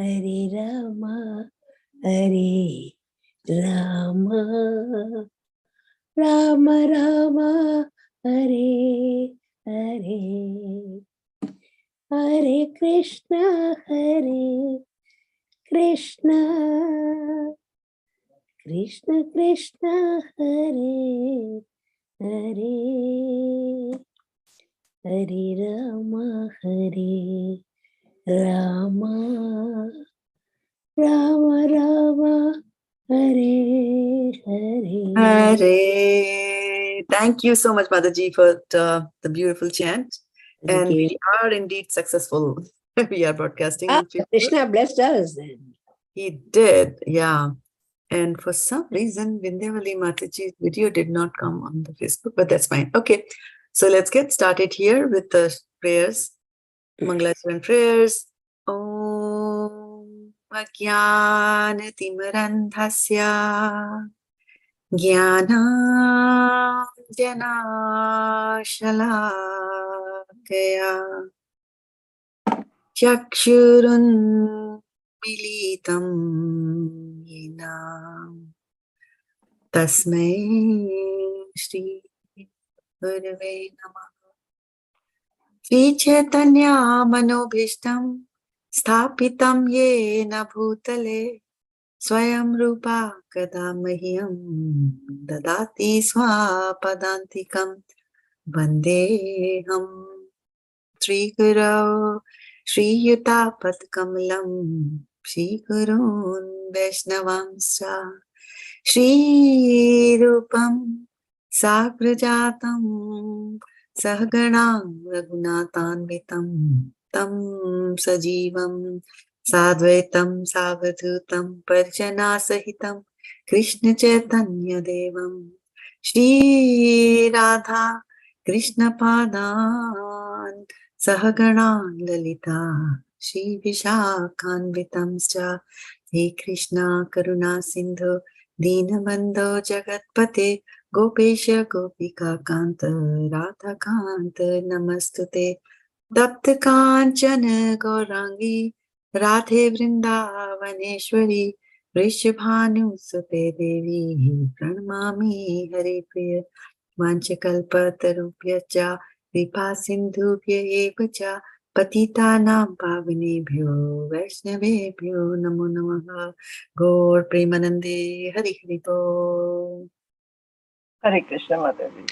Hare Rama, Hare Rama, Rama Rama, Hare Hare, Hare Krishna, Krishna Krishna, Hare Hare, Hare Rama, Hare Rama, Rama Rama, Hare Hare. Hare. Thank you so much, Mataji, for the beautiful chant. And we are indeed successful. We are broadcasting. Krishna blessed us then. He did, yeah. And for some reason, Vindhyavali Mataji's video did not come on the Facebook, but that's fine. Okay, so let's get started here with the prayers. Mangalacharan prayers. Om Ajnana-timirandhasya Jnana-janashalakaya Chakshurun Militam Yena Tasmai Shri Gurave Namah. Shri Chaitanya Manobhishtam Sthapitam Yena Bhutale Swayam Rupa Kadamahyam Dadati Swapadantikam Vandeham Sri Guru Shri Yutapat Kamalam Shri Gurun Vaishnavamsa Shri Rupam Sagrajatam Sahganam Raghunatanvitam Tam Sajivam Sadvaitam Savadhutam Parjana Sahitam Krishna Chaitanya Devam Shri Radha Krishna Padan Sahagana Lalita Shri Vishakhanvitamscha He Krishna Karuna Sindhu Dinabandho Jagatpate Gopesha Gopika Kanta Radha Kanta Namastute Tapta Kanchana Gaurangi Radhe Vrindavaneshwari Vrishabhanu Sute Devi Pranamami Hari Priya Vanchakalpatarubhyacha Vipa Sindhubhya Evacha Patitanam Pavanebhyo Vaishnavebhyo Namo Namaha Gaur Premanande Hari Hari Bol. Hare Krishna Mataji.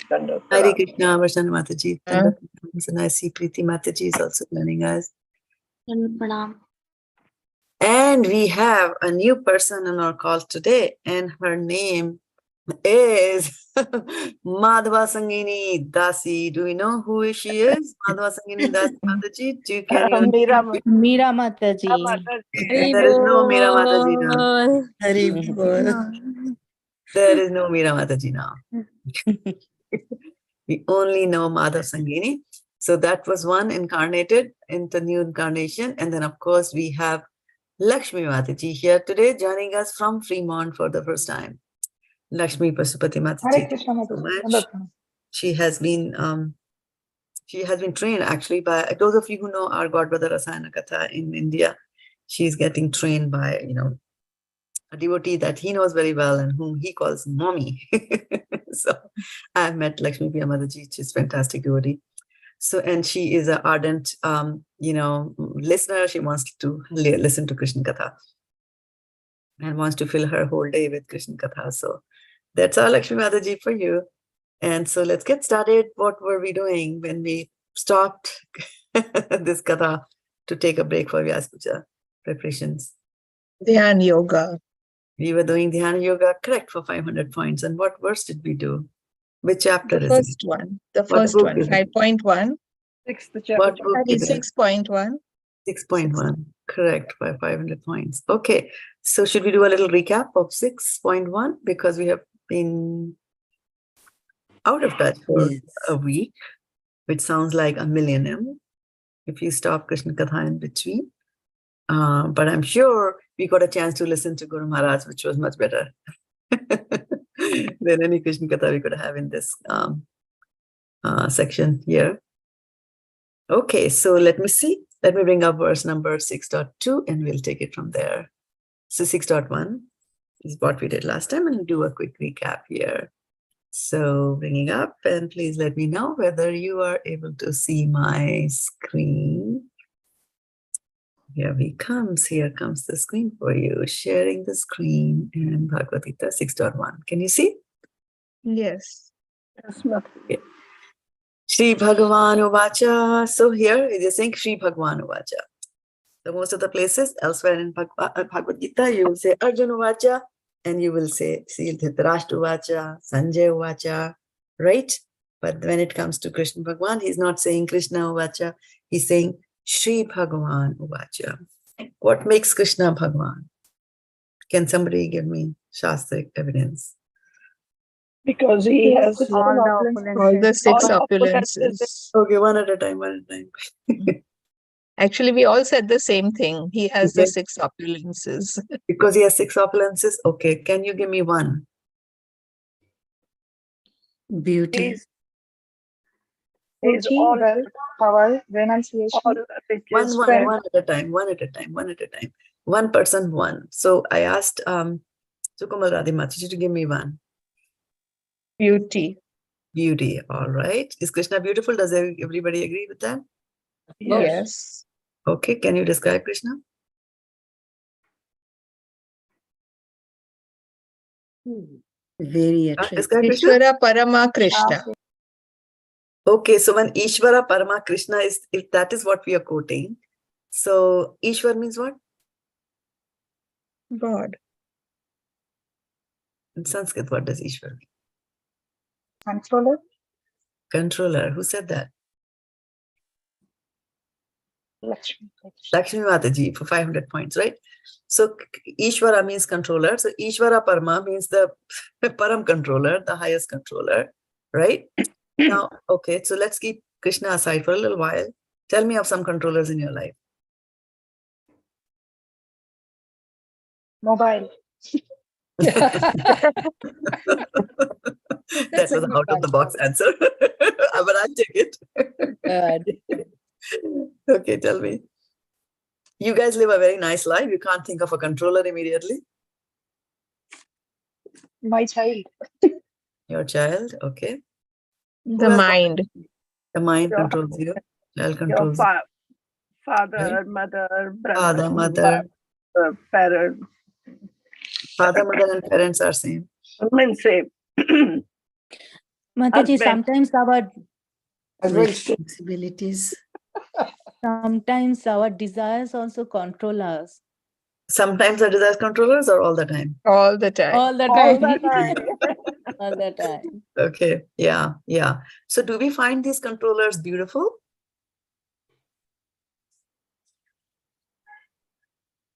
Hare Krishna, Varsana Mataji. And I see Preeti Mataji is also joining us. And we have a new person on our call today, and her name is Madhava Sangini Dasi. Do we know who she is? Madhava Sangini Dasi Mataji. Can you? Meera Mataji. There is no Meera Mataji now. Hari Bol. There is no Meera Mataji now. We only know Madhav Sangini. So that was one incarnated in the new incarnation. And then, of course, we have Lakshmi Mataji here today, joining us from Fremont for the first time. Lakshmi Pasupati Mataji. So much. She has been trained actually by those of you who know our Godbrother Rasayana Katha in India. She's getting trained by, a devotee that he knows very well and whom he calls mommy. So I've met Lakshmi Priya Mataji. She's a fantastic devotee. So, and she is an ardent, listener. She wants to listen to Krishna Katha and wants to fill her whole day with Krishna Katha. So that's our Lakshmi Mataji for you. And so let's get started. What were we doing when we stopped this Katha to take a break for Vyas Puja preparations? Dhyan Yoga. We were doing Dhyana Yoga, correct, for 500 points. And what verse did we do? Which chapter is it? The first one, 5.1. Sixth chapter. 6.1. 6.1, correct, by 500 points. Okay, so should we do a little recap of 6.1? Because we have been out of touch for a week, which sounds like a millennium if you stop Krishna Katha in between. But I'm sure we got a chance to listen to Guru Maharaj, which was much better than any Krishna Katha we could have in this section here. Okay, so let me see. Let me bring up verse number 6.2 and we'll take it from there. So 6.1 is what we did last time, and do a quick recap here. So bringing up, and please let me know whether you are able to see my screen. Here comes the screen for you. Sharing the screen in Bhagavad-gita 6.1. Can you see? Yes. Yes, Mataji. Okay. Shri Bhagavan Uvacha. So here it is saying Shri Bhagavan Uvacha. So most of the places elsewhere in Bhagavad-gita, you will say Arjuna Uvacha, and you will say Dhritarashtra Uvacha, Sanjay Uvacha, right? But when it comes to Krishna Bhagavan, he's not saying Krishna Uvacha, he's saying Shri Bhagavan Uvacha. What makes Krishna Bhagavan? Can somebody give me Shastric evidence? Because he has All the six all opulences. Okay, one at a time. Actually, we all said the same thing. He has the Okay. 6 opulences. Because he has 6 opulences? Okay, can you give me one? Beauty. He's all wealth, power, renunciation. all riches. One at a time. One person, one. So I asked Sukumal Radhimati to give me one. Beauty. Beauty, all right. Is Krishna beautiful? Does everybody agree with that? Yes. Okay, can you describe Krishna? Very attractive. Describe Krishna? Ishvara Parama Krishna. Okay, so when Ishvara Parama Krishna is, if that is what we are quoting, so Ishwar means what? God. In Sanskrit, what does Ishwar mean? Controller. Controller. Who said that? Lakshmi. Lakshmi Mataji for 500 points, right? So Ishvara means controller. So Ishvara Parama means the Param controller, the highest controller, right? Now, okay, so let's keep Krishna aside for a little while. Tell me of some controllers in your life. Mobile. That was an out-of-the-box answer, but I'll take it. Okay, tell me. You guys live a very nice life. You can't think of a controller immediately. My child. Your child, okay. The else? mind. The mind Your- controls you. Child Your controls you. father, Right. mother, brother, Father, mother. parent. Father, mother, and parents are same. Women say, Mataji, Husband. sometimes Responsibilities. our desires also control us. Sometimes the desire controllers or all the time? All the time. All the all time. the time. All the time. Okay, yeah. So do we find these controllers beautiful?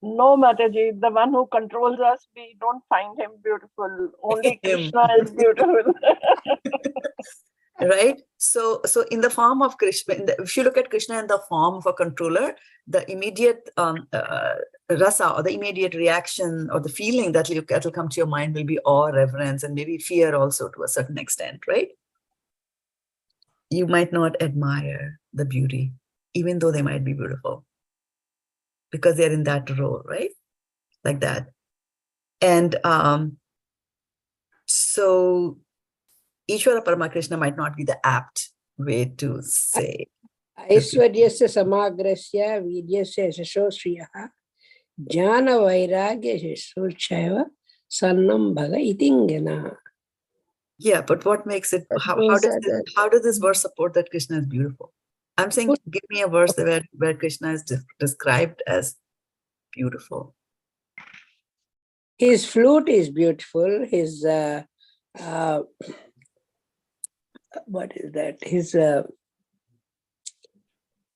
No, Mataji, the one who controls us, we don't find him beautiful. Only Him. Krishna is beautiful. Right? So in the form of Krishna, if you look at Krishna in the form of a controller, the immediate rasa, or the immediate reaction or the feeling that will come to your mind will be awe, reverence, and maybe fear also to a certain extent, right? You might not admire the beauty, even though they might be beautiful, because they're in that role, right? Like that. And so Ishvara Paramakrishna might not be the apt way to say. Aishwaryasya samagrasya vidyasya yashoshriyah jnana vairagya yashoshriyah sannam bhaga itingana. Yeah, but what makes it, how does this verse support that Krishna is beautiful? I'm saying, give me a verse where Krishna is described as beautiful. His flute is beautiful. His what is that? His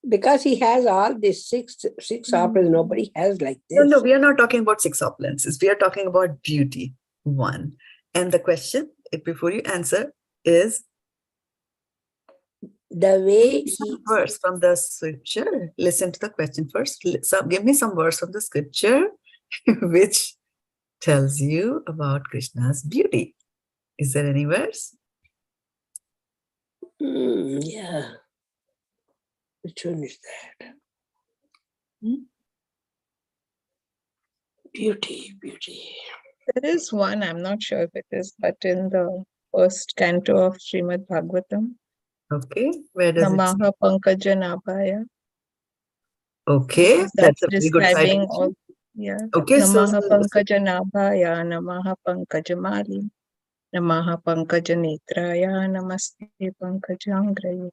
because he has all these six opulences. Nobody has like this. No, we are not talking about 6 opulences. We are talking about beauty, one. And the question, before you answer, is the way he verse from the scripture. Listen to the question first. Give me some verse from the scripture which tells you about Krishna's beauty. Is there any verse? yeah. Which one is that? Beauty, beauty. There is one, I'm not sure if it is, but in the first canto of Srimad Bhagavatam, Okay, where does it say? Namaha Pankaja Nabhaya. Okay, That's that's a very good describing citation. all. Yeah. Okay, so Namaha Pankaja Nabhaya, Namaha Pankaja Mali, Namaha Pankaja Netraya, Namaste Pankaja Angraye.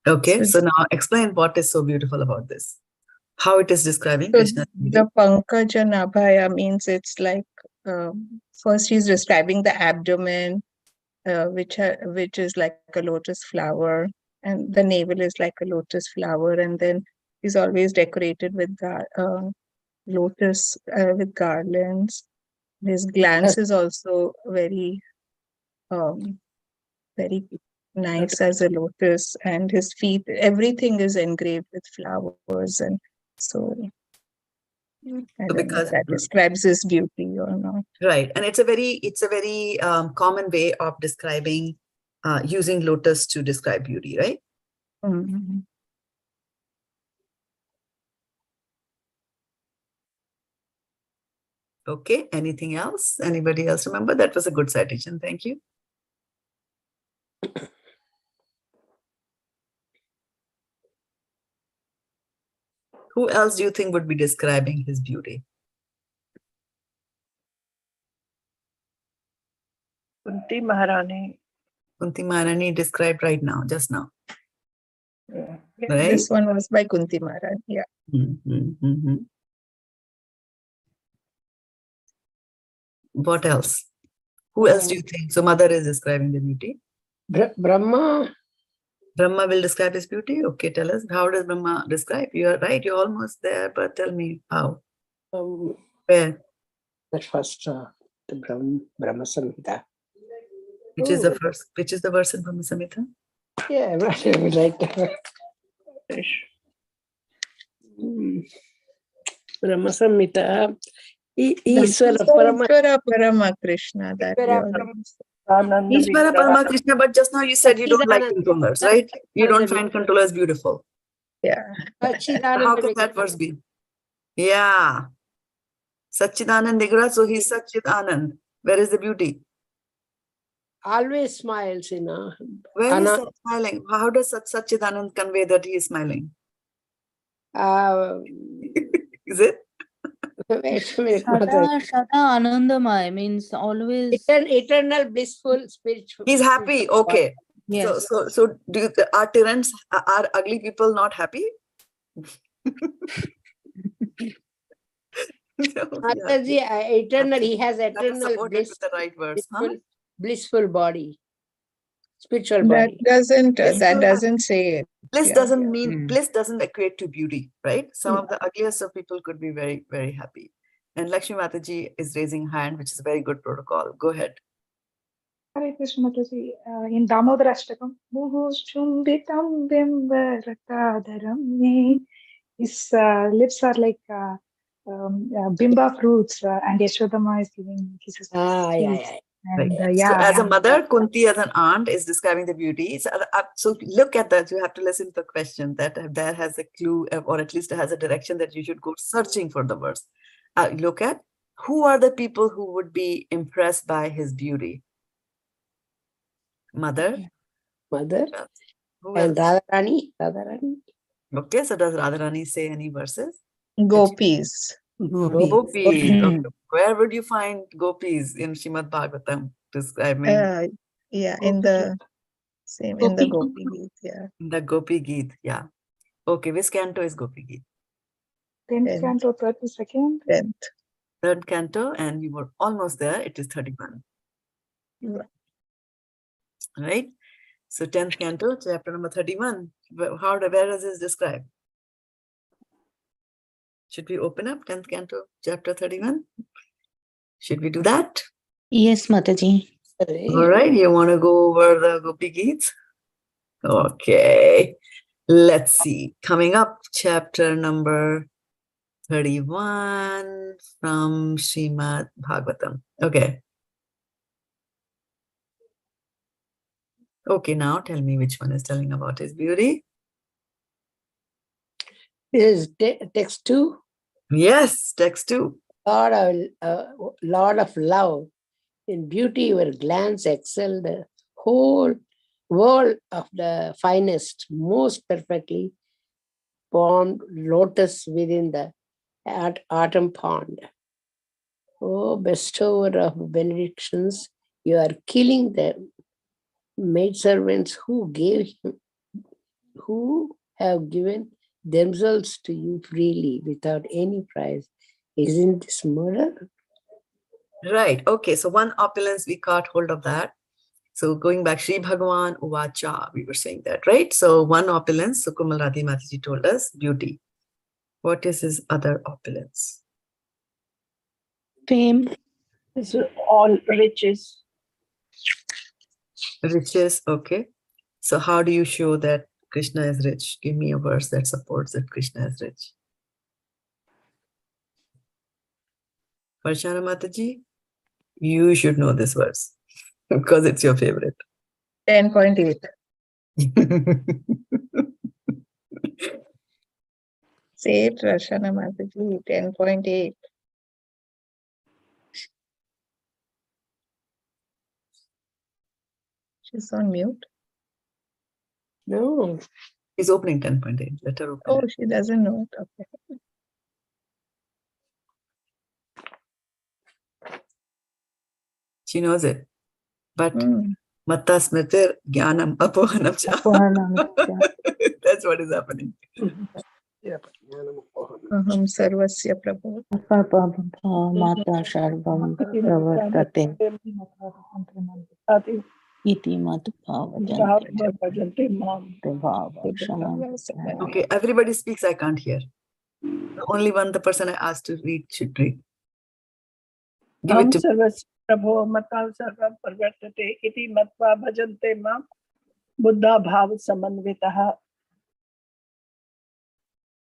okay, So so now explain what is so beautiful about this. How it is describing So Krishna's beauty. the Pankaja Nabhaya means it's like first he's describing the abdomen, which is like a lotus flower, and the navel is like a lotus flower, and then he's always decorated with lotus with garlands. His glance is also very very nice as a lotus, and his feet, everything is engraved with flowers, and so. I So don't know if because that describes his beauty or not. right, and it's a very common way of describing using lotus to describe beauty, right? Mhm. Okay, anything else? Anybody else remember? That was a good citation. Thank you. Who else do you think would be describing his beauty? Kunti Maharani. Kunti Maharani described right now, just now, Yeah. right? This one was by Kunti Maharani. Yeah. Mm-hmm. What else? Who else do you think? So mother is describing the beauty. Brahma. Brahma will describe his beauty. Okay, tell us. How does Brahma describe? You are right. You're almost there, but tell me how. Where? The first, the Brahma Samhita. Which is the first? Which is the verse in Brahma Samhita? Yeah, right. Brahma Samhita. Ishvara Ishvara Parama Krishna. That we already said. Ananda Ishvara Vigraha. Parama Krishna, but just now you said you don't like Satchidananda. controllers, right? You don't find controllers beautiful. Yeah. How Satchidananda can that verse be? Yeah. Satchidanand Nigra, so he's Satchit Anand. Where is the beauty? always smiles, you know. Where is that smiling? How does Satchidanand convey that he is smiling? Is it? Wait a minute, Shada Anandamaya means always. eternal, blissful, spiritual. He's happy. Okay. Yes. So are tyrants, are ugly people not happy? Mataji, eternal, he has That is eternal supported with the right verse, huh? blissful body, spiritual That body. doesn't say it. Bliss Yeah. doesn't mean, bliss doesn't equate to beauty, right? Some of the ugliest of people could be very, very happy. And Lakshmi Mataji is raising hand, which is a very good protocol. Go ahead. Hare Krishna Mataji, in Damodarashtakam, Muhushchumbitam Bimbaratadaram me. His lips are like bimba fruits, and Yashodama is giving kisses. Yeah. And Right. So as a mother, Kunti as an aunt is describing the beauty. So look at that. You have to listen to the question that has a clue, or at least has a direction that you should go searching for the verse. Look at who are the people who would be impressed by his beauty. Mother. Mother. Who And else? Radharani. Okay, so does Radharani say any verses? Gopis. Gopis. Okay. Where would you find gopis in Srimad Bhagavatam describing? Yeah, in the same, in the Gopi Geet, yeah. In the Gopi Geet, yeah. Okay, which canto is Gopi Geet? 10th canto, 32nd. 10th. Third canto, and you were almost there. It is 31. Right? So 10th canto, chapter number 31. Where does this describe? Should we open up 10th canto, chapter 31? Should we do that? Yes, Mataji. All right, you want to go over the Gopi Geets? Okay, let's see. Coming up, chapter number 31 from Srimad Bhagavatam. Okay. Okay, now tell me which one is telling about his beauty. Is text 2? Yes, text 2. Lord of love, in beauty your glance excel the whole world of the finest, most perfectly formed lotus within the autumn pond. Oh, bestower of benedictions, you are killing the maidservants who have given themselves to you freely without any price. Isn't this murder? Right. Okay. So one opulence, we caught hold of that. So going back, Sri Bhagavan Uvacha, we were saying that, right? So one opulence, so Kumalrati Mataji told us, beauty. What is his other opulence? Fame. This is all riches. Riches. Okay. So how do you show that Krishna is rich? Give me a verse that supports that Krishna is rich. Varshana Mataji, you should know this verse because it's your favorite. 10.8. Say it, Rashana Mataji, 10.8. She's on mute. No. He's opening 10.8. Let her open Oh, it. she doesn't know it. Okay. She knows it. But Hmm. Matta Smritir Jnanam Apohanam Cha. That's what is happening. Aham sarvasya prabhu. Mata Sharvam Pravartate Iti Matu Bhava. Okay, everybody speaks, I can't hear. Only the person I asked to read should read. Give it to sarvasya prabho mata sarvam parvartate iti matva bhajante mam buddha bhava samanvitaha.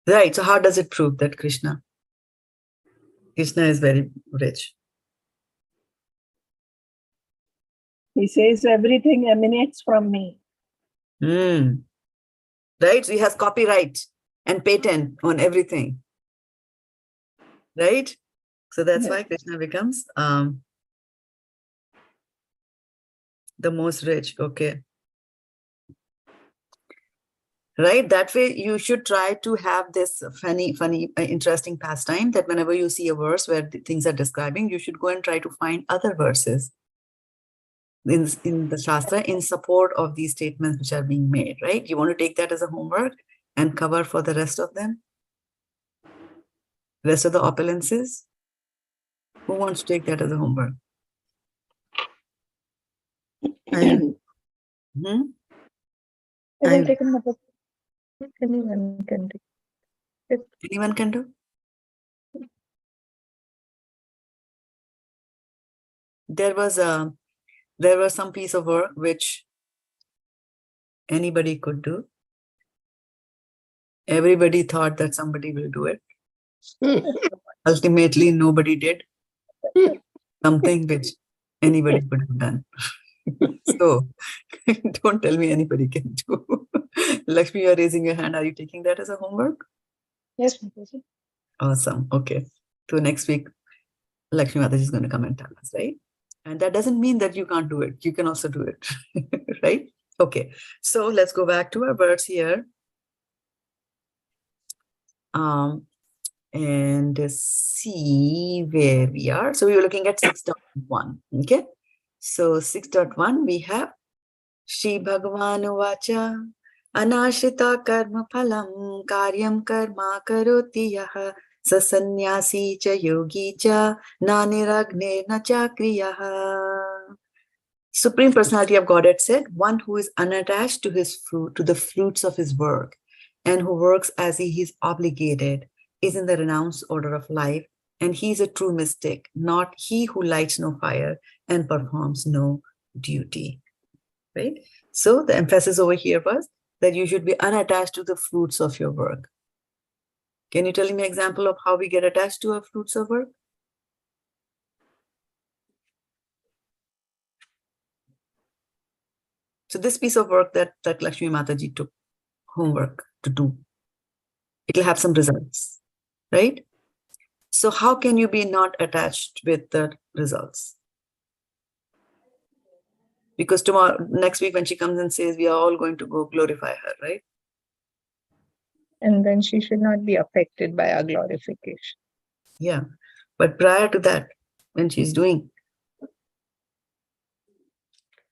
Right, so how does it prove that Krishna is very rich? He says everything emanates from me. Right, so he has copyright and patent on everything. Right? So that's why Krishna becomes the most rich. Okay. Right? That way you should try to have this funny, interesting pastime that whenever you see a verse where things are describing, you should go and try to find other verses in the Shastra in support of these statements which are being made, right? You want to take that as a homework and cover for the rest of them? Rest of the opulences? Who wants to take that as a homework? I I will take it. anyone can do it. Anyone can do? There was some piece of work which anybody could do. Everybody thought that somebody will do it. Ultimately, nobody did. Something which anybody could have done. So, don't tell me anybody can do. Lakshmi, you are raising your hand. Are you taking that as a homework? Yes, Mataji. Awesome. Okay. So next week, Lakshmi Mataji is going to come and tell us, right? And that doesn't mean that you can't do it. You can also do it, right? Okay. So let's go back to our words here. And see where we are. So we were looking at 6.1. Okay. So 6.1, we have Shri Bhagavan Uvacha Anashrita karma phalam karyam karma karoti yaha sasannyasi cha yogi cha naniragne na chakriyaha. Supreme Personality of Godhead said, one who is unattached to his fruit, to the fruits of his work, and who works as he is obligated, is in the renounced order of life, and he is a true mystic, not he who lights no fire and performs no duty. Right? So the emphasis over here was that you should be unattached to the fruits of your work. Can you tell me an example of how we get attached to our fruits of work? So this piece of work that Lakshmi Mataji took homework to do. It'll have some results, right? So how can you be not attached with the results? Because next week when she comes and says, we are all going to go glorify her, right? And then she should not be affected by our glorification. Yeah. But prior to that, when she's doing,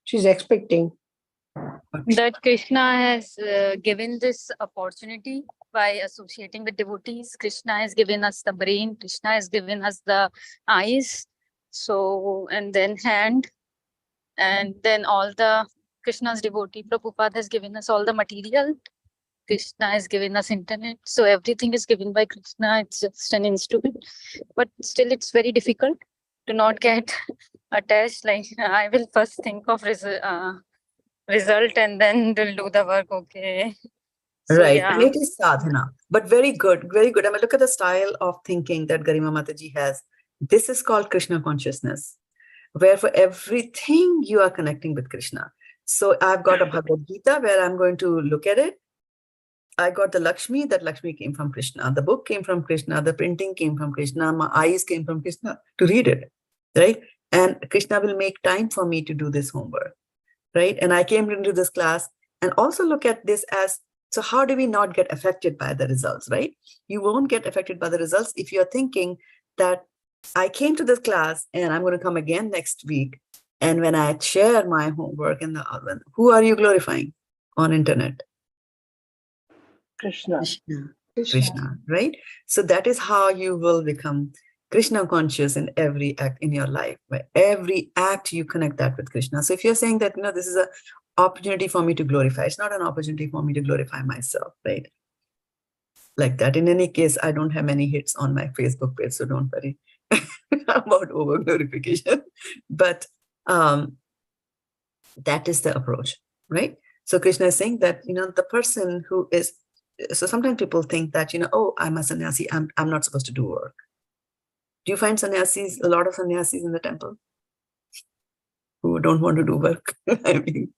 She's expecting. That Krishna has given this opportunity by associating with devotees. Krishna has given us the brain, Krishna has given us the eyes, so, and then hand, and then all the Krishna's devotee, Prabhupada has given us all the material. Krishna has given us internet. So everything is given by Krishna. It's just an instrument. But still it's very difficult to not get attached. Like I will first think of result and then will do the work. Okay. So, right. yeah. And it is sadhana, but very good, very good. I mean, look at the style of thinking that Garima Mataji has. This is called Krishna consciousness, where for everything you are connecting with Krishna. So I've got a Bhagavad-gita where I'm going to look at it. I got the Lakshmi, that Lakshmi came from Krishna. The book came from Krishna. The printing came from Krishna. My eyes came from Krishna to read it, right? And Krishna will make time for me to do this homework, right? And I came into this class and also look at this as, so how do we not get affected by the results, right? You won't get affected by the results if you're thinking that I came to this class and I'm going to come again next week. And when I share my homework in the oven, who are you glorifying on internet? Krishna. Krishna, right? So that is how you will become Krishna conscious in every act in your life. Where every act you connect that with Krishna. So if you're saying that, this is an opportunity for me to glorify, it's not an opportunity for me to glorify myself, right? Like that. In any case, I don't have many hits on my Facebook page, so don't worry about over glorification. But that is the approach, right? So Krishna is saying that, the person who is, so sometimes people think that, oh, I'm a sannyasi, I'm not supposed to do work. Do you find sannyasis, a lot of sannyasis in the temple who don't want to do work? I mean,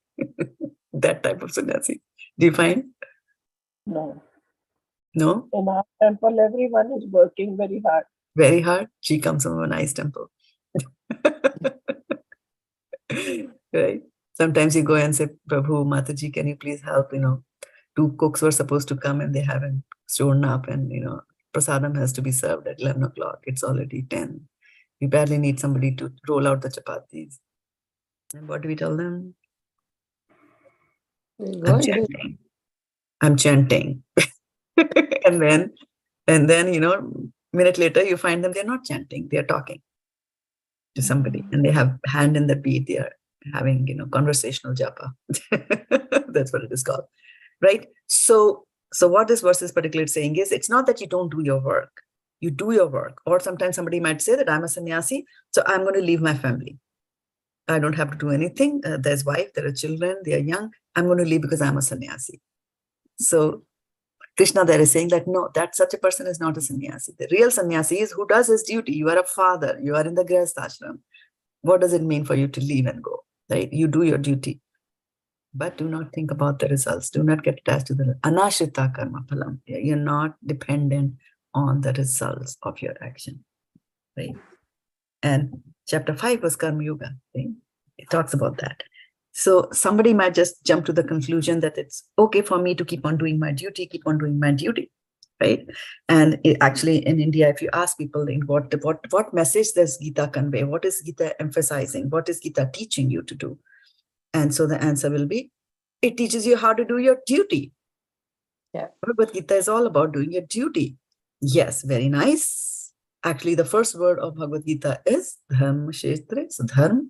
that type of sannyasi. Do you find? No. No? In our temple, everyone is working very hard. Very hard? She comes from a nice temple. Right? Sometimes you go and say, Prabhu, Mataji, can you please help? 2 cooks were supposed to come and they haven't shown up, and prasadam has to be served at 11 o'clock. It's already 10. We barely need somebody to roll out the chapatis. And what do we tell them? I'm chanting. I'm chanting. and then, minute later, you find them, they're not chanting, they're talking to somebody, and they have hand in the beat, they are having, conversational japa. That's what it is called. Right? So what this verse is particularly saying is, it's not that you don't do your work. You do your work. Or sometimes somebody might say that I'm a sannyasi, so I'm going to leave my family. I don't have to do anything. There's wife, there are children, they are young. I'm going to leave because I'm a sannyasi. So Krishna there is saying that, no, that such a person is not a sannyasi. The real sannyasi is who does his duty. You are a father. You are in the grihastha ashram. What does it mean for you to leave and go? Right? You do your duty. But do not think about the results. Do not get attached to the anashrita karma phalam. You're not dependent on the results of your action. Right? And chapter 5 was Karma Yoga. Right? It talks about that. So somebody might just jump to the conclusion that it's okay for me to keep on doing my duty, right? And actually in India, if you ask people in what message does Gita convey, what is Gita emphasizing, what is Gita teaching you to do? And so the answer will be, it teaches you how to do your duty. Yeah. Bhagavad-gita is all about doing your duty. Yes, very nice. Actually, the first word of Bhagavad-gita is dharma kshetra, so dharma.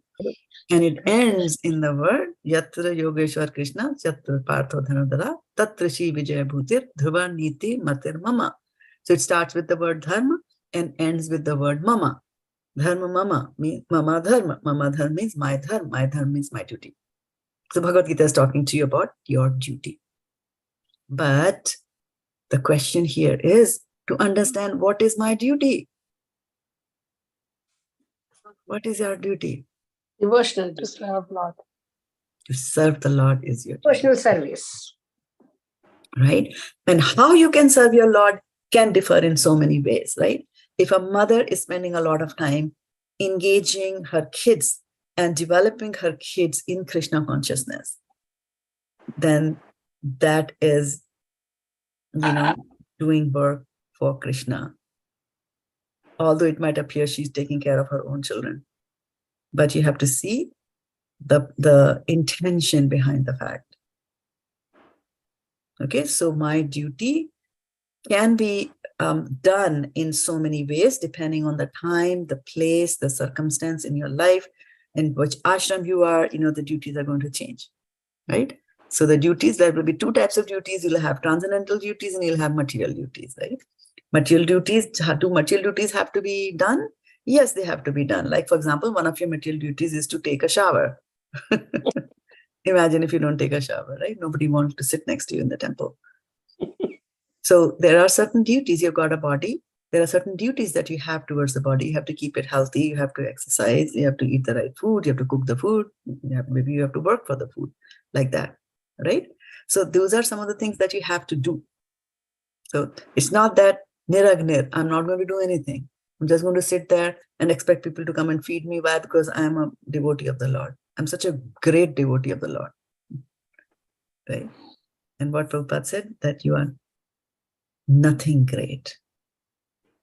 And it ends in the word yatra yogeshwar Krishna, yatra partho dhanadara, tatra shi vijaya bhutir, dhruva niti matir mama. So it starts with the word dharma and ends with the word mama. Dharma mama means mama dharma. Mama dharma means my dharma. My dharma means my duty. So Bhagavad Gita is talking to you about your duty. But the question here is to understand, what is my duty? What is your duty? Devotional To duty. serve Lord. To serve the Lord is your duty. Devotional service. right? And how you can serve your Lord can differ in so many ways, right? If a mother is spending a lot of time engaging her kids and developing her kids in Krishna consciousness, then that is, doing work for Krishna. Although it might appear she's taking care of her own children, but you have to see the intention behind the fact. Okay, so my duty can be done in so many ways, depending on the time, the place, the circumstance in your life, and which ashram you are, the duties are going to change, right? So the duties, there will be two types of duties. You'll have transcendental duties and you'll have material duties, right? Material duties, do material duties have to be done? Yes, they have to be done. Like, for example, one of your material duties is to take a shower. Imagine if you don't take a shower, right? Nobody wants to sit next to you in the temple. So there are certain duties. You've got a body. There are certain duties that you have towards the body. You have to keep it healthy. You have to exercise. You have to eat the right food. You have to cook the food. Maybe you have to work for the food, like that, right? So those are some of the things that you have to do. So it's not that niragnir, I'm not going to do anything. I'm just going to sit there and expect people to come and feed me. Why? Because I'm a devotee of the Lord. I'm such a great devotee of the Lord, right? And what Prabhupada said, that you are nothing great.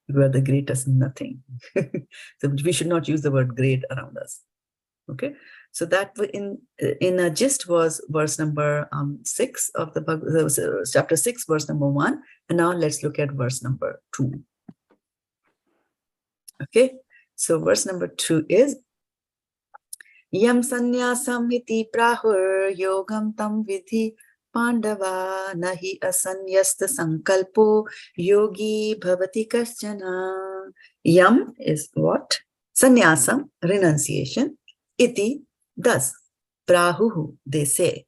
You are the greatest nothing. So we should not use the word great around us. Okay, so that in a gist was verse number 6 of the chapter 6, verse number 1. And now let's look at verse number 2. Okay, so verse number 2 is Yam sannyāsam iti prāhur yogam tam viddhi pāṇḍava nahi asannyasta-saṅkalpo yogī bhavati kaścana. Yam is what? Sannyāsam, renunciation. Iti, thus. Prāhuḥ, they say.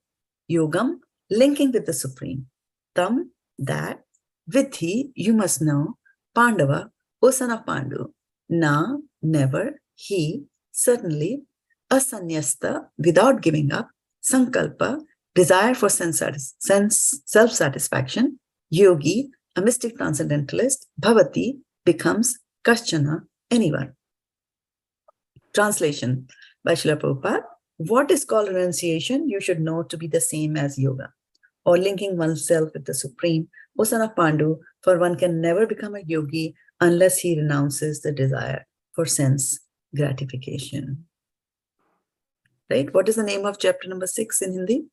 Yogam, linking with the Supreme. Tam, that. Viddhi, you must know. Pāṇḍava, O son of Pāṇḍu. Na, never. He, certainly. Asannyasta, without giving up. Saṅkalpa, desire for self-satisfaction. Yogī, a mystic transcendentalist. Bhavati, becomes. Kaścana, anyone. Translation by Srila Prabhupada. What is called renunciation, you should know to be the same as yoga, or linking oneself with the Supreme, O son of Pāṇḍu, for one can never become a yogi unless he renounces the desire for sense gratification. Right? What is the name of chapter number 6 in Hindi?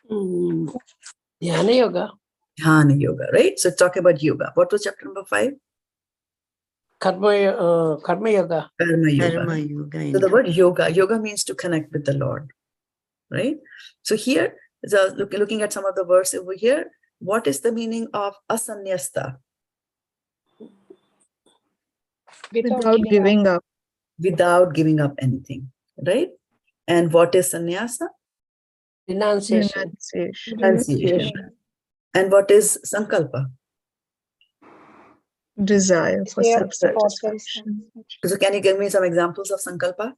Dhyana yoga. Dhyana yoga, right? So talk about yoga. What was chapter number 5? Karma yoga. Karma yoga. Karma yoga. So the word yoga means to connect with the Lord, right? So here, so looking at some of the words over here, what is the meaning of asannyasta? Without giving up. Without giving up anything, right? And what is sannyasa? Renunciation. Renunciation. And what is saṅkalpa? Desire for self-satisfaction. So can you give me some examples of saṅkalpa?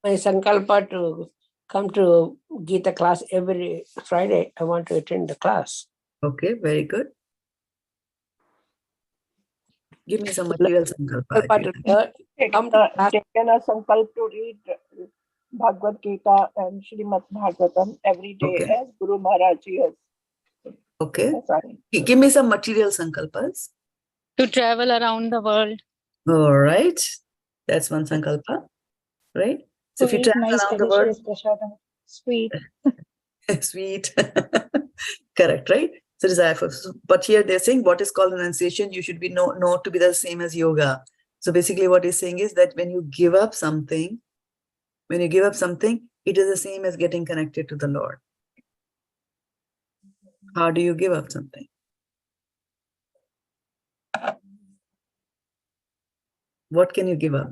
My saṅkalpa to come to Gita class every Friday. I want to attend the class. Okay, very good. Give me some material saṅkalpa. Taken a sankalp to read Bhagavad-gita and Srimad Bhagavatam every day, as Guru Maharaj has. Okay. Give me some material saṅkalpas. To travel around the world. All right. That's one saṅkalpa, right? So if you travel around the world. Sweet. Sweet. Correct, right? So desire for, but here they're saying what is called renunciation, you should be know to be the same as yoga. So basically what he's saying is that when you give up something, it is the same as getting connected to the Lord. How do you give up something? What can you give up?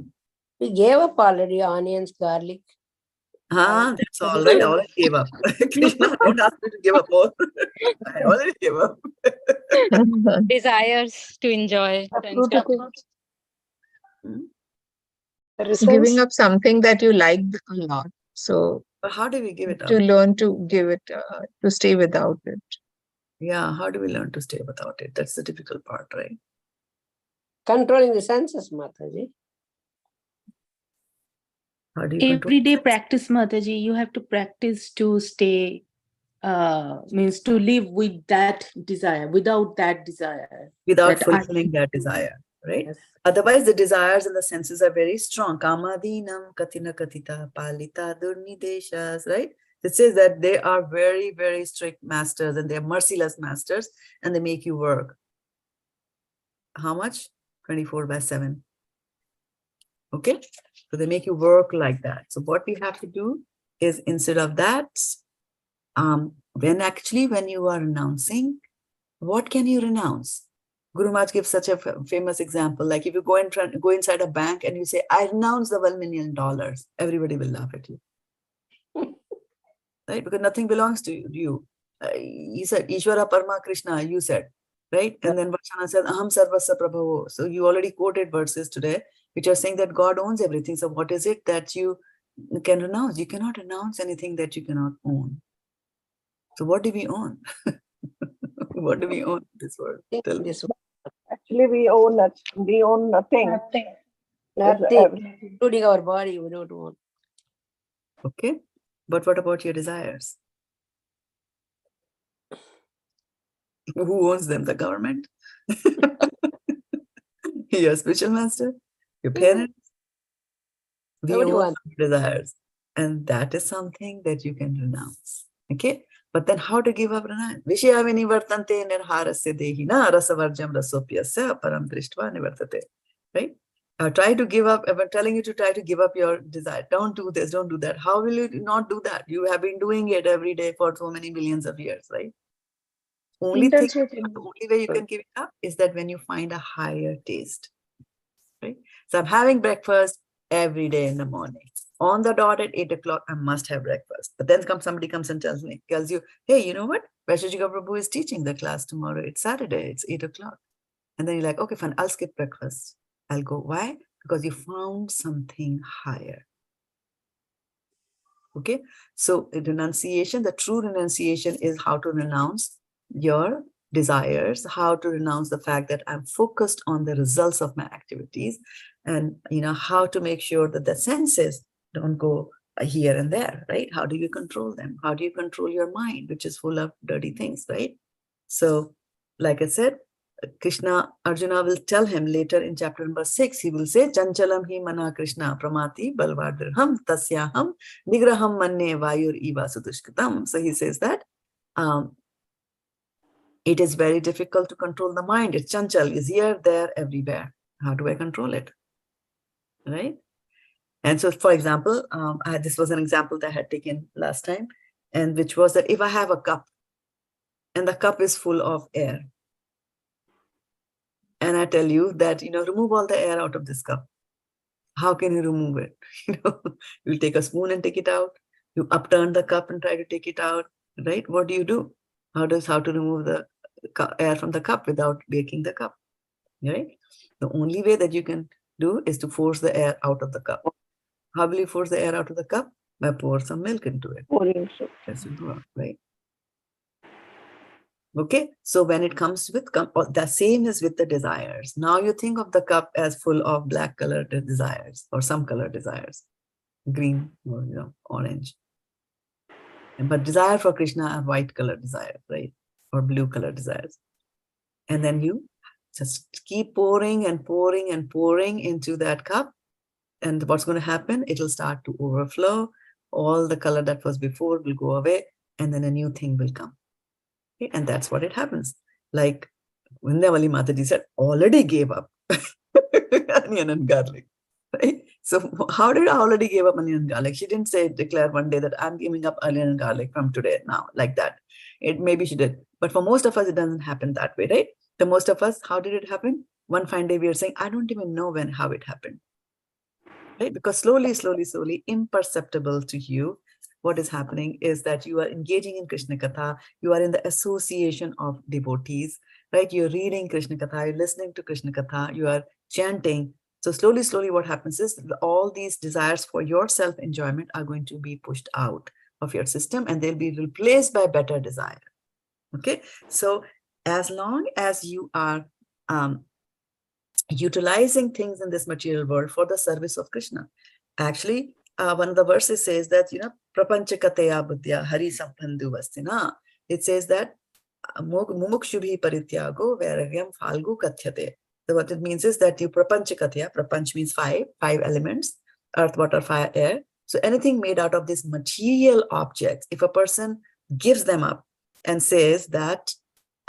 We gave up already onions, garlic. That's all right. I already gave up. Krishna, don't ask me to give up more. I already gave up. Desires to enjoy. giving up something that you liked a lot. So But how do we give it up? to learn to give it, to stay without it. Yeah, how do we learn to stay without it? That's the difficult part, right? Controlling the senses, Mataji. How do you control? Everyday practice, Mataji. You have to practice to stay, means to live with that desire, without that desire. Without that fulfilling that desire, right? Yes. Otherwise, the desires and the senses are very strong. Kamadinam katina katita palita durnideshas, right? It says that they are very, very strict masters and they're merciless masters and they make you work. How much? 24/7. Okay? So they make you work like that. So what we have to do is instead of that, when you are renouncing, what can you renounce? Guru Maharaj gives such a famous example. Like if you go inside a bank and you say, I renounce the $1 million, everybody will laugh at you. Right? Because nothing belongs to you. He said, Ishvara Parma Krishna, you said, right? And then Vachana said, Aham Sarvasya Prabhavo. So you already quoted verses today, which are saying that God owns everything. So what is it that you can renounce? You cannot renounce anything that you cannot own. So what do we own? What do we own in this world? Tell me. Actually, we own nothing. Nothing, including our body, we don't want. Okay. But what about your desires? Who owns them? The government? Your spiritual master? Your parents? We Nobody own wants. our desires. And that is something that you can renounce. Okay? But then how to give up renounce? Vishya vinivartante nirharasya dehina rasavarjam rasopyasya param drishtva nivartate. Right? Try to give up. I'm telling you to try to give up your desire. Don't do this, don't do that. How will you not do that? You have been doing it every day for so many millions of years, right? The only way you can give it up is that when you find a higher taste. Right? So I'm having breakfast every day in the morning. On the dot at 8 o'clock, I must have breakfast. But then somebody comes and tells you, hey, you know what? Vaisheshika Prabhu is teaching the class tomorrow. It's Saturday, it's 8 o'clock. And then you're like, okay, fine, I'll skip breakfast. I'll go. Why? Because you found something higher. Okay. So renunciation, the true renunciation is how to renounce your desires, how to renounce the fact that I'm focused on the results of my activities, and how to make sure that the senses don't go here and there, right? How do you control them? How do you control your mind, which is full of dirty things, right? So, like I said, Arjuna will tell him later in chapter number 6, he will say, Chanchalam hi mana Krishna pramati balvadirham tasyaham nigraham manne vayur iva sudushkatam. So he says that it is very difficult to control the mind. It's chanchal, is here, there, everywhere. How do I control it? Right? And so, for example, this was an example that I had taken last time, and which was that if I have a cup and the cup is full of air, and I tell you that, remove all the air out of this cup. How can you remove it? You take a spoon and take it out. You upturn the cup and try to take it out, right? What do you do? How to remove the air from the cup without breaking the cup, right? The only way that you can do is to force the air out of the cup. How will you force the air out of the cup? By pour some milk into it. That's simple, right? Okay, so when it comes with the same is with the desires. Now you think of the cup as full of black colored desires or some color desires, green or orange. But desire for Krishna are white color desires, right? Or blue color desires. And then you just keep pouring and pouring and pouring into that cup. And what's going to happen? It'll start to overflow. All the color that was before will go away, and then a new thing will come. Okay? And that's what it happens. Like Vindhyavali Mataji said, already gave up onion and garlic. Right? So how did I already give up onion and garlic? She didn't declare one day that I'm giving up onion and garlic from today now, like that. Maybe she did. But for most of us, it doesn't happen that way, right? The most of us, how did it happen? One fine day we are saying, I don't even know how it happened. Right? Because slowly, imperceptible to you, what is happening is that you are engaging in Krishna Katha, you are in the association of devotees, right? You're reading Krishna Katha, you're listening to Krishna Katha, you are chanting, So slowly, slowly what happens is all these desires for your self-enjoyment are going to be pushed out of your system, and they'll be replaced by better desire. Okay, so as long as you are utilizing things in this material world for the service of Krishna, actually, one of the verses says that, prapanchakateya buddhya hari sambandhu vastina. It says that mumukshubhi parityago vairagyam phalgu kathyate. So what it means is that you prapanchakateya, prapanch means five elements, earth, water, fire, air. So anything made out of these material objects, if a person gives them up and says that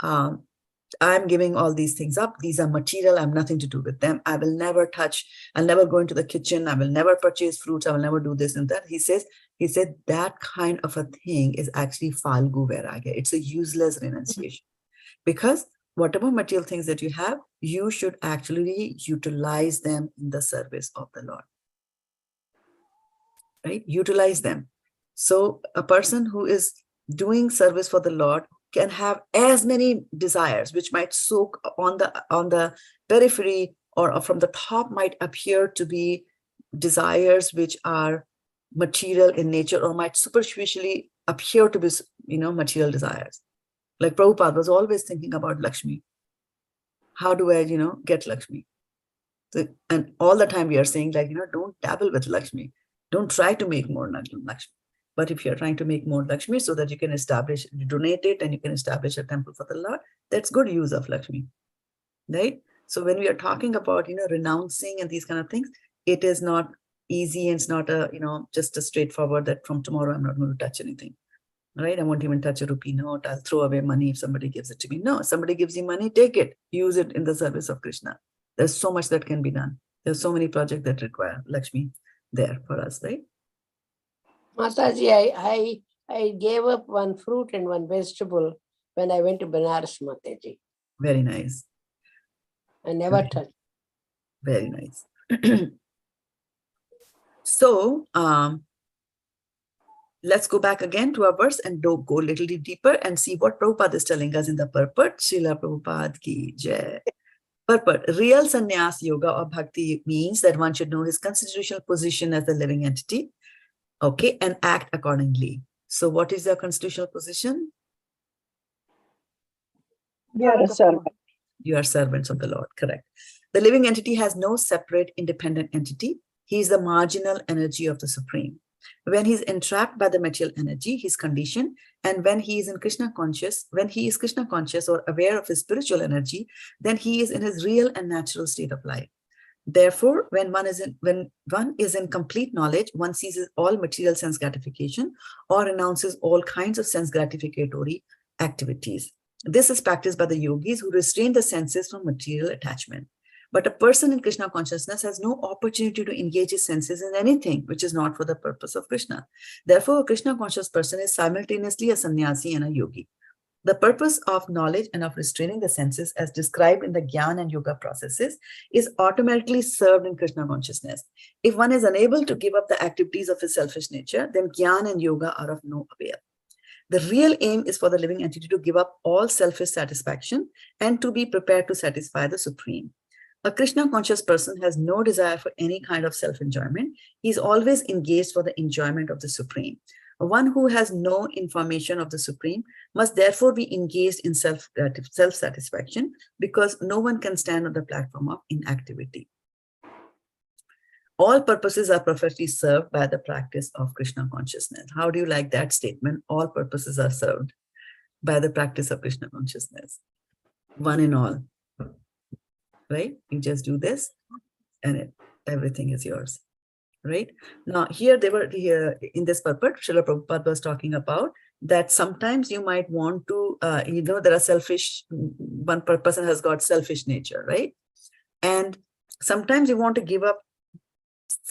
I'm giving all these things up, these are material, I have nothing to do with them, I will never touch, I'll never go into the kitchen, I will never purchase fruits, I will never do this and that. He said that kind of a thing is actually Phalgu Vairagya. It's a useless renunciation. Because whatever material things that you have, you should actually utilize them in the service of the Lord. Right? Utilize them. So a person who is doing service for the Lord can have as many desires, which might soak on the periphery or from the top might appear to be desires which are material in nature, or might superficially appear to be, material desires. Like Prabhupada was always thinking about Lakshmi. How do I, get Lakshmi? So, and all the time we are saying, like, don't dabble with Lakshmi. Don't try to make more Lakshmi. But if you're trying to make more Lakshmi so that you can establish, you donate it and you can establish a temple for the Lord, that's good use of Lakshmi, right? So when we are talking about, renouncing and these kind of things, it is not easy, and it's not a, just a straightforward that from tomorrow I'm not going to touch anything, right? I won't even touch a rupee note. I'll throw away money if somebody gives it to me. No, somebody gives you money, take it, use it in the service of Krishna. There's so much that can be done. There's so many projects that require Lakshmi there for us, right? Mataji, I gave up one fruit and one vegetable when I went to Banaras, Mataji. Very nice. I never touched. Very nice. So let's go back again to our verse and go a little deeper and see what Prabhupada is telling us in the purport. Srila Prabhupada ki jai. Purport. Real sannyas yoga or bhakti means that one should know his constitutional position as a living entity, okay, and act accordingly. So what is your constitutional position? You are a servant. You are servants of the Lord, correct. The living entity has no separate independent entity. He is the marginal energy of the Supreme. When he is entrapped by the material energy, his condition, and when he is in Krishna conscious, when he is Krishna conscious or aware of his spiritual energy, then he is in his real and natural state of life. Therefore, when one is in complete knowledge, one seizes all material sense gratification or renounces all kinds of sense gratificatory activities. This is practiced by the yogis who restrain the senses from material attachment. But a person in Krishna consciousness has no opportunity to engage his senses in anything which is not for the purpose of Krishna. Therefore, a Krishna conscious person is simultaneously a sannyasi and a yogi. The purpose of knowledge and of restraining the senses as described in the Jnana and Yoga processes is automatically served in Krishna consciousness. If one is unable to give up the activities of his selfish nature, then Jnana and Yoga are of no avail. The real aim is for the living entity to give up all selfish satisfaction and to be prepared to satisfy the Supreme. A Krishna conscious person has no desire for any kind of self-enjoyment. He is always engaged for the enjoyment of the Supreme. One who has no information of the Supreme must therefore be engaged in self-satisfaction, because no one can stand on the platform of inactivity. All purposes are perfectly served by the practice of Krishna consciousness. How do you like that statement? All purposes are served by the practice of Krishna consciousness. One and all. Right? You just do this and everything is yours. Right? Now, here in this purport, Srila Prabhupada was talking about that sometimes you might want to, there are selfish, one person has got selfish nature, right? And sometimes you want to give up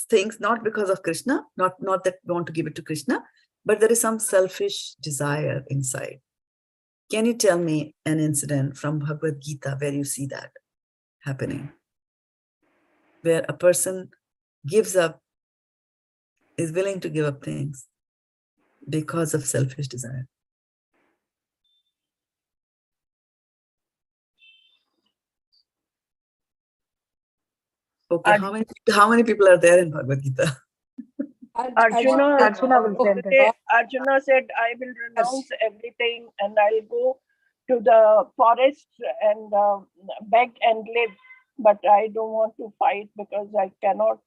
things not because of Krishna, not that you want to give it to Krishna, but there is some selfish desire inside. Can you tell me an incident from Bhagavad-gita where you see that happening? Where a person is willing to give up things because of selfish desire. Okay, how many people are there in Bhagavad-gita? Arjuna will tell them. Arjuna said, I will renounce everything and I'll go to the forest and beg and live. But I don't want to fight because I cannot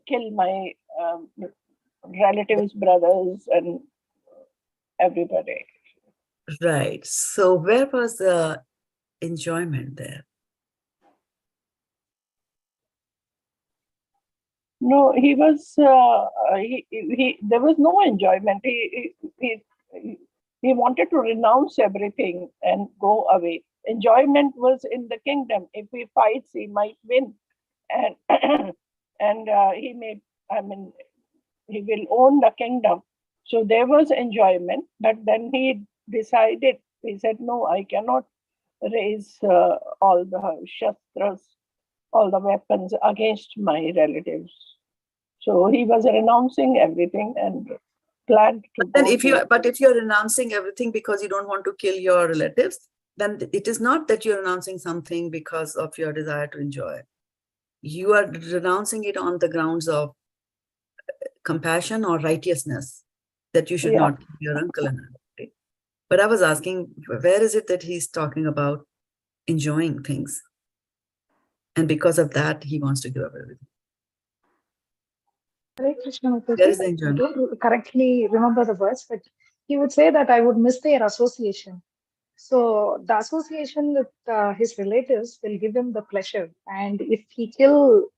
kill my relatives, brothers, and everybody. Right. So where was the enjoyment there? No, he was. There was no enjoyment. He wanted to renounce everything and go away. Enjoyment was in the kingdom. If he fights, he might win, and and he may. I mean, he will own the kingdom. So there was enjoyment, but then he decided. He said, "No, I cannot raise all the shastras, all the weapons against my relatives." So he was renouncing everything and planned to. But if you're renouncing everything because you don't want to kill your relatives, then it is not that you're renouncing something because of your desire to enjoy. You are renouncing it on the grounds of compassion or righteousness, that you should not kill your uncle and aunt. Right? But I was asking, where is it that he's talking about enjoying things? And because of that, he wants to give up everything. Hare Krishna, Where is the I enjoyment? don't correctly remember the words, but he would say that I would miss their association. So the association with his relatives will give him the pleasure. And if he kill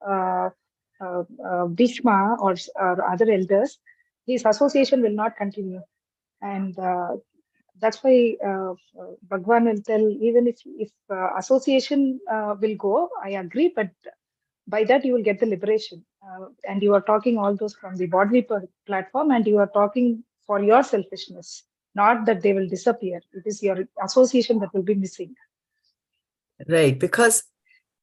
Bhishma or other elders, his association will not continue. And that's why Bhagwan will tell, even if association will go, I agree, but by that you will get the liberation. And you are talking all those from the bodily platform, and you are talking for your selfishness, not that they will disappear. It is your association that will be missing. Right, because,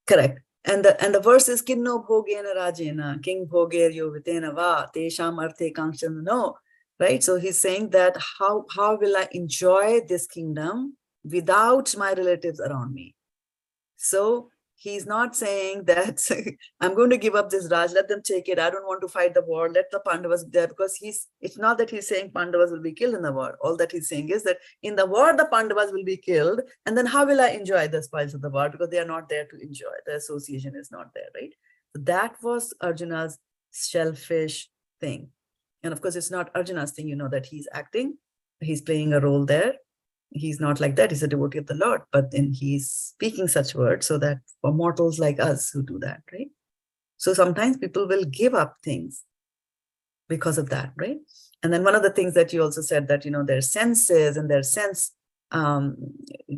correct. And the verse is Kinno bhogena rajena, king bhoger yo vitena va, tesham arte kaścana no. Right? So he's saying that how will I enjoy this kingdom without my relatives around me? So he's not saying that I'm going to give up this Raj, let them take it. I don't want to fight the war. Let the Pandavas there, because it's not that he's saying Pandavas will be killed in the war. All that he's saying is that in the war, the Pandavas will be killed. And then how will I enjoy the spoils of the war? Because they are not there to enjoy. The association is not there, right? So that was Arjuna's selfish thing. And of course, it's not Arjuna's thing, that he's acting. He's playing a role there. He's not like that. He's a devotee of the Lord, but then he's speaking such words so that for mortals like us who do that, right? So sometimes people will give up things because of that, right? And then one of the things that you also said that, there's senses and there's sense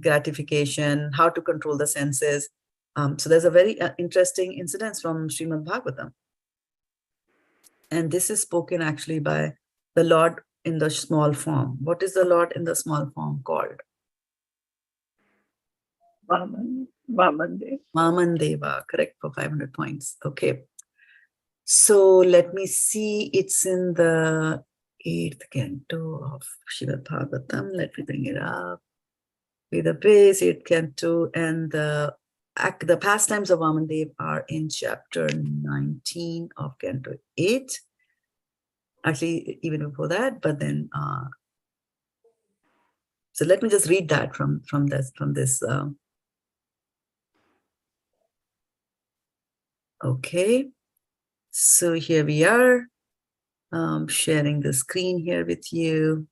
gratification, how to control the senses. So there's a very interesting incident from Srimad Bhagavatam. And this is spoken actually by the Lord in the small form. What is the Lord in the small form called? Vamandeva, correct, for 500 points. Okay. So let me see. It's in the 8th canto of Srimad Bhagavatam. Let me bring it up. With the base, 8th canto, and the pastimes of Vamandeva are in chapter 19 of canto 8. Actually, even before that, but then, so let me just read that from this. Okay, so here we are, sharing the screen here with you.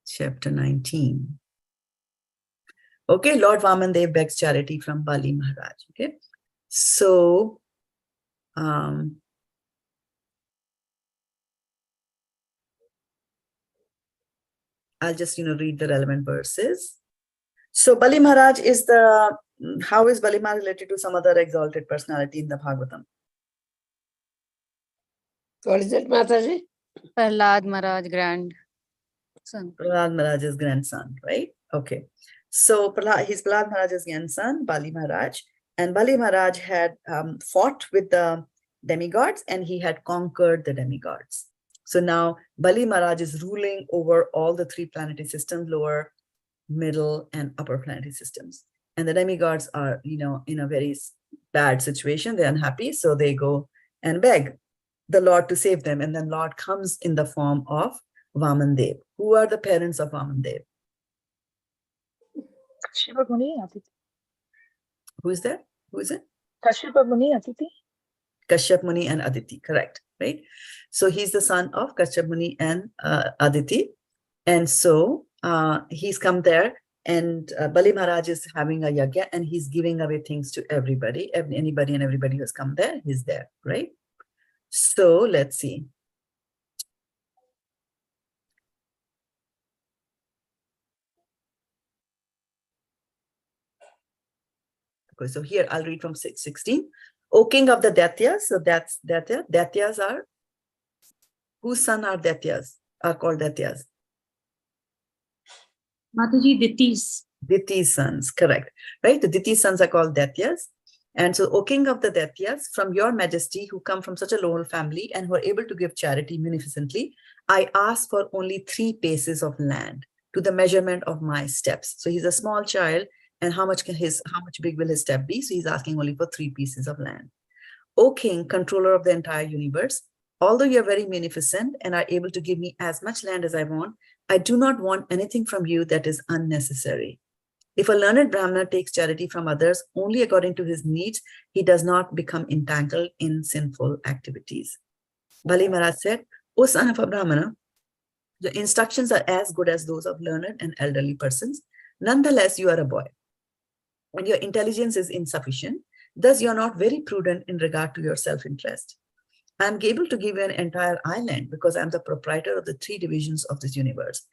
Chapter 19. Okay, Lord Vamandev begs charity from Bali Maharaj. Okay, so I'll just read the relevant verses. So Bali Maharaj is how is Bali Maharaj related to some other exalted personality in the Bhagavatam? What is that, Mataji? Prahlad Maharaj grandson. Prahlad Maharaj's grandson, right? Okay. So he's Prahlad Maharaj's grandson, Bali Maharaj. And Bali Maharaj had fought with the demigods and he had conquered the demigods. So now Bali Maharaj is ruling over all the 3 planetary systems, lower, middle, and upper planetary systems. And the demigods are, in a very bad situation. They're unhappy. So they go and beg the Lord to save them. And then Lord comes in the form of Vamandev. Who are the parents of Vamandev? Kashyapa Muni, Aditi. Who is that? Who is it? Kashyapa Muni, Aditi. Kashyap Muni and Aditi, correct, right? So he's the son of Kashyap Muni and Aditi. And so he's come there, and Bali Maharaj is having a yagya, and he's giving away things to everybody. Anybody and everybody who's come there, he's there, right? So let's see. Okay, so here I'll read from 616. O king of the Daityas, so that's Daitya. Daityas are, whose son are Daityas, are called Daityas? Mataji, Diti's. Diti's sons, correct, right? The Diti's sons are called Daityas. And so, O king of the Daityas, from your majesty, who come from such a loyal family and who are able to give charity munificently, I ask for only 3 paces of land to the measurement of my steps. So he's a small child, and how much big will his step be? So he's asking only for 3 pieces of land. O king, controller of the entire universe, although you are very munificent and are able to give me as much land as I want, I do not want anything from you that is unnecessary. If a learned Brahmana takes charity from others only according to his needs, he does not become entangled in sinful activities. Bali Maharaj said, O son of a Brahmana, the instructions are as good as those of learned and elderly persons. Nonetheless, you are a boy, and your intelligence is insufficient. Thus, you are not very prudent in regard to your self-interest. I am able to give you an entire island because I am the proprietor of the 3 divisions of this universe.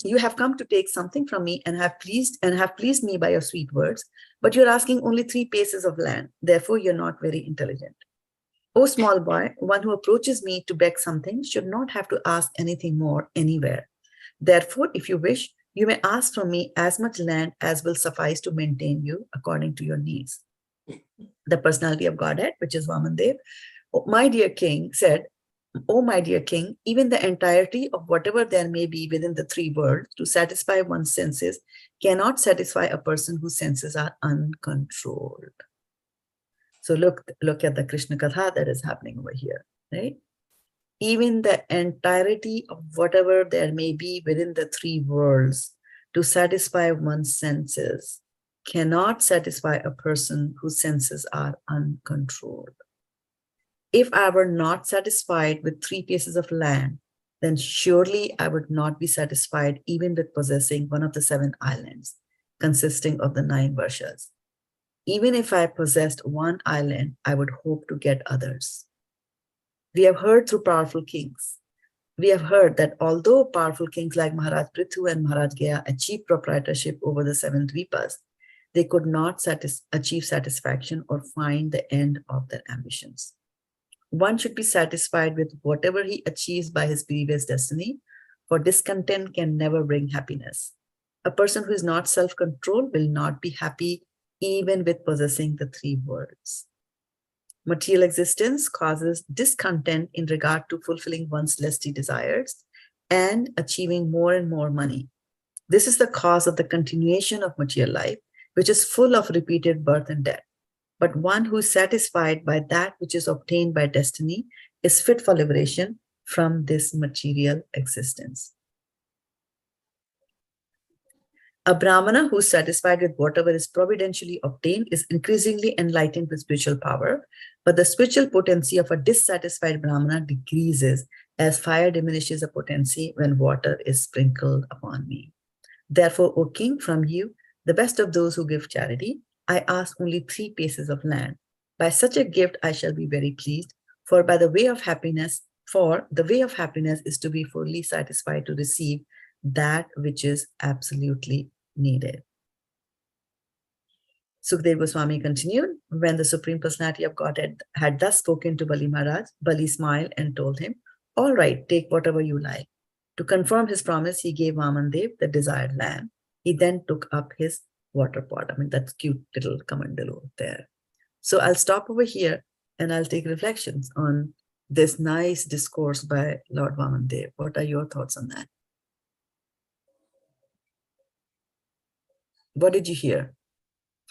You have come to take something from me and have pleased me by your sweet words, but you're asking only 3 paces of land. Therefore, you're not very intelligent. O small boy, one who approaches me to beg something should not have to ask anything more anywhere. Therefore, if you wish, you may ask from me as much land as will suffice to maintain you according to your needs. The personality of Godhead, which is Vamandev, my dear king, said, O my dear king, even the entirety of whatever there may be within the 3 worlds to satisfy one's senses cannot satisfy a person whose senses are uncontrolled. So look at the Krishna Katha that is happening over here, right? Even the entirety of whatever there may be within the 3 worlds to satisfy one's senses cannot satisfy a person whose senses are uncontrolled. If I were not satisfied with 3 pieces of land, then surely I would not be satisfied even with possessing one of the 7 islands, consisting of the 9 varshas. Even if I possessed one island, I would hope to get others. We have heard through powerful kings. We have heard that although powerful kings like Maharaj Prithu and Maharaj Gaya achieved proprietorship over the 7 dvipas, they could not achieve satisfaction or find the end of their ambitions. One should be satisfied with whatever he achieves by his previous destiny, for discontent can never bring happiness. A person who is not self-controlled will not be happy even with possessing the 3 worlds. Material existence causes discontent in regard to fulfilling one's lusty desires and achieving more and more money. This is the cause of the continuation of material life, which is full of repeated birth and death. But one who is satisfied by that which is obtained by destiny is fit for liberation from this material existence. A Brahmana who is satisfied with whatever is providentially obtained is increasingly enlightened with spiritual power, but the spiritual potency of a dissatisfied Brahmana decreases as fire diminishes the potency when water is sprinkled upon me. Therefore, O king, from you, the best of those who give charity, I ask only 3 paces of land. By such a gift, I shall be very pleased, for the way of happiness is to be fully satisfied to receive that which is absolutely needed. Sukadeva Goswami continued, when the Supreme Personality of Godhead had thus spoken to Bali Maharaj, Bali smiled and told him, all right, take whatever you like. To confirm his promise, he gave Vamandev the desired land. He then took up his water pot. I mean, that's cute little Kamandalu there. So I'll stop over here and I'll take reflections on this nice discourse by Lord Vamandev. What are your thoughts on that? What did you hear?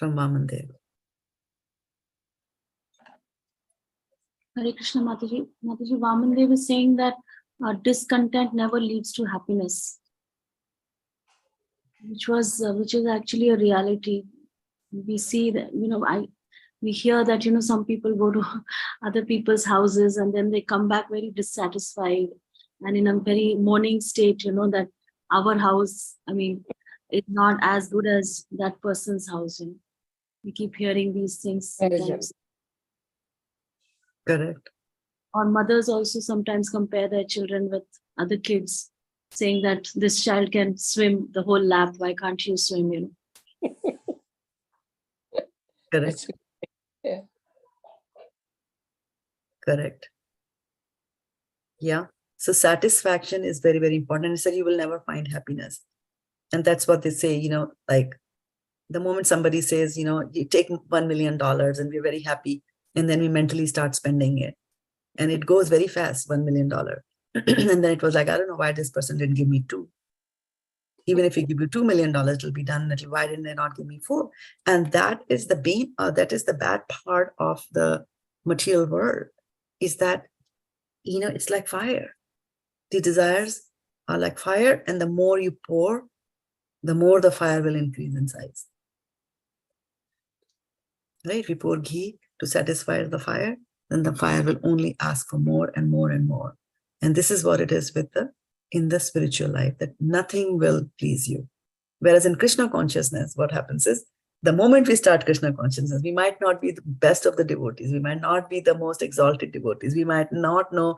from Vamandev. Hare Krishna, Mataji. Mataji, Vamandev is saying that discontent never leads to happiness, which is actually a reality. We see that, we hear that, some people go to other people's houses and then they come back very dissatisfied and in a very mourning state, that our house, is not as good as that person's house. We keep hearing these things sometimes. Correct. Or mothers also sometimes compare their children with other kids, saying that this child can swim the whole lap, why can't you swim, Correct. Yeah. Correct. Yeah. So satisfaction is very, very important. And said you will never find happiness. And that's what they say, like the moment somebody says, you take $1 million and we're very happy, and then we mentally start spending it. And it goes very fast, $1 million. And then it was like, I don't know why this person didn't give me 2. Even if we give you $2 million, it'll be done. Why didn't they not give me 4? And that is the that is the bad part of the material world, is that, it's like fire. The desires are like fire, and the more you pour, the more the fire will increase in size. Right? If you pour ghee to satisfy the fire, then the fire will only ask for more and more and more. And this is what it is in the spiritual life, that nothing will please you. Whereas in Krishna consciousness, what happens is, the moment we start Krishna consciousness, we might not be the best of the devotees. We might not be the most exalted devotees. We might not know,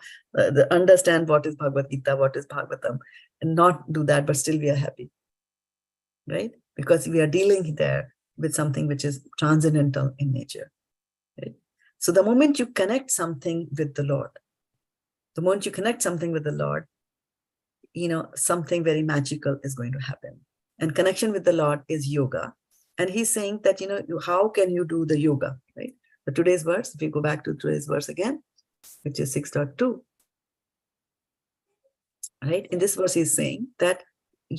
understand what is Bhagavad-gita, what is Bhagavatam, and not do that, but still we are happy. Right? Because we are dealing there with something which is transcendental in nature. Right? So the moment you connect something with the Lord, something very magical is going to happen. And connection with the Lord is yoga. And he's saying that, how can you do the yoga, right? But today's verse, if we go back to today's verse again, which is 6.2, right? In this verse, he's saying that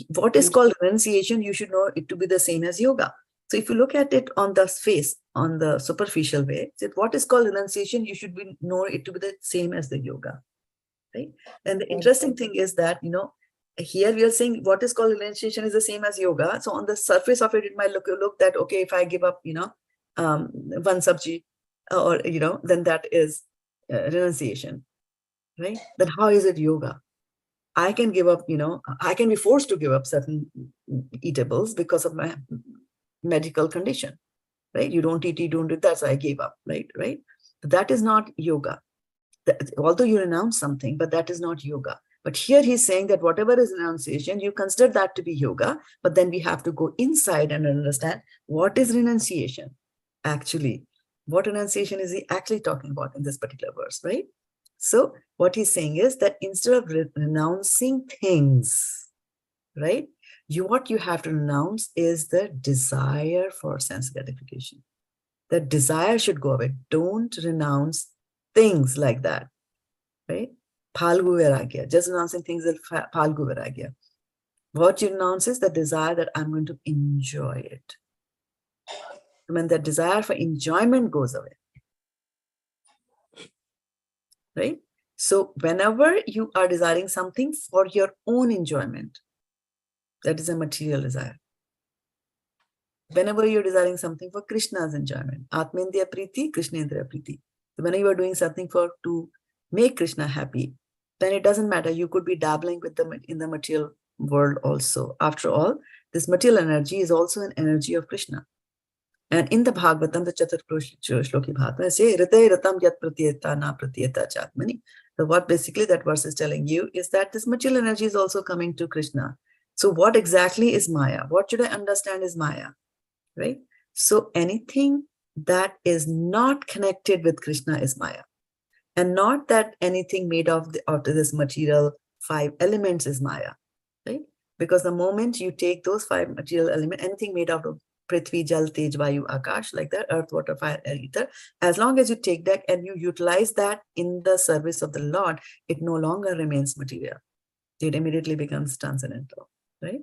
what is called renunciation, you should know it to be the same as yoga. So if you look at it on the face, on the superficial way, what is called renunciation, you should know it to be the same as the yoga, right? And the interesting thing is that, here we are saying what is called renunciation is the same as yoga. So on the surface of it, it might look that, okay, if I give up, one sabji, or, then that is renunciation, right? Then how is it yoga? I can give up, I can be forced to give up certain eatables because of my medical condition, right? You don't eat, you don't do that, so I gave up, right? But that is not yoga. Although you renounce something, but that is not yoga. But here he's saying that whatever is renunciation, you consider that to be yoga, but then we have to go inside and understand what is renunciation actually. What renunciation is he actually talking about in this particular verse, right? So what he's saying is that instead of renouncing things, right, what you have to renounce is the desire for sense gratification. The desire should go away. Don't renounce things like that, right? Pāṇḍu vairagya, just renouncing things is Pāṇḍu vairagya. What you renounce is the desire that I'm going to enjoy it. When the desire for enjoyment goes away, right? So whenever you are desiring something for your own enjoyment, that is a material desire. Whenever you're desiring something for Krishna's enjoyment, Atmendriya Priti, Krishnendriya Priti. So whenever you are doing something to make Krishna happy, then it doesn't matter. You could be dabbling with in the material world also. After all, this material energy is also an energy of Krishna. And in the Bhagavatam, the Chaturshloki Bhagavatam, say, Ritay Ratam Yat Pratyeta Na Pratyeta Chatmani. So what basically that verse is telling you is that this material energy is also coming to Krishna. So what exactly is Maya? What should I understand is Maya, right? So anything that is not connected with Krishna is Maya. And not that anything made of this material 5 elements is Maya, right? Because the moment you take those 5 material elements, anything made out of Prithvi, Jal, Tej, Vayu, Akash, like that, earth, water, fire, air, ether, as long as you take that and you utilize that in the service of the Lord, it no longer remains material. It immediately becomes transcendental, right?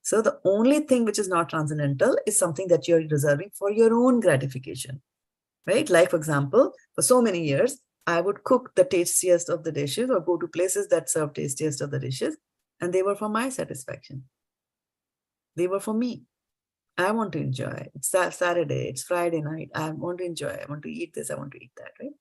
So the only thing which is not transcendental is something that you're reserving for your own gratification, right? Like, for example, for so many years, I would cook the tastiest of the dishes or go to places that serve tastiest of the dishes, and they were for my satisfaction. They were for me. I want to enjoy. It's Saturday, it's Friday night. I want to enjoy. I want to eat this. I want to eat that, right?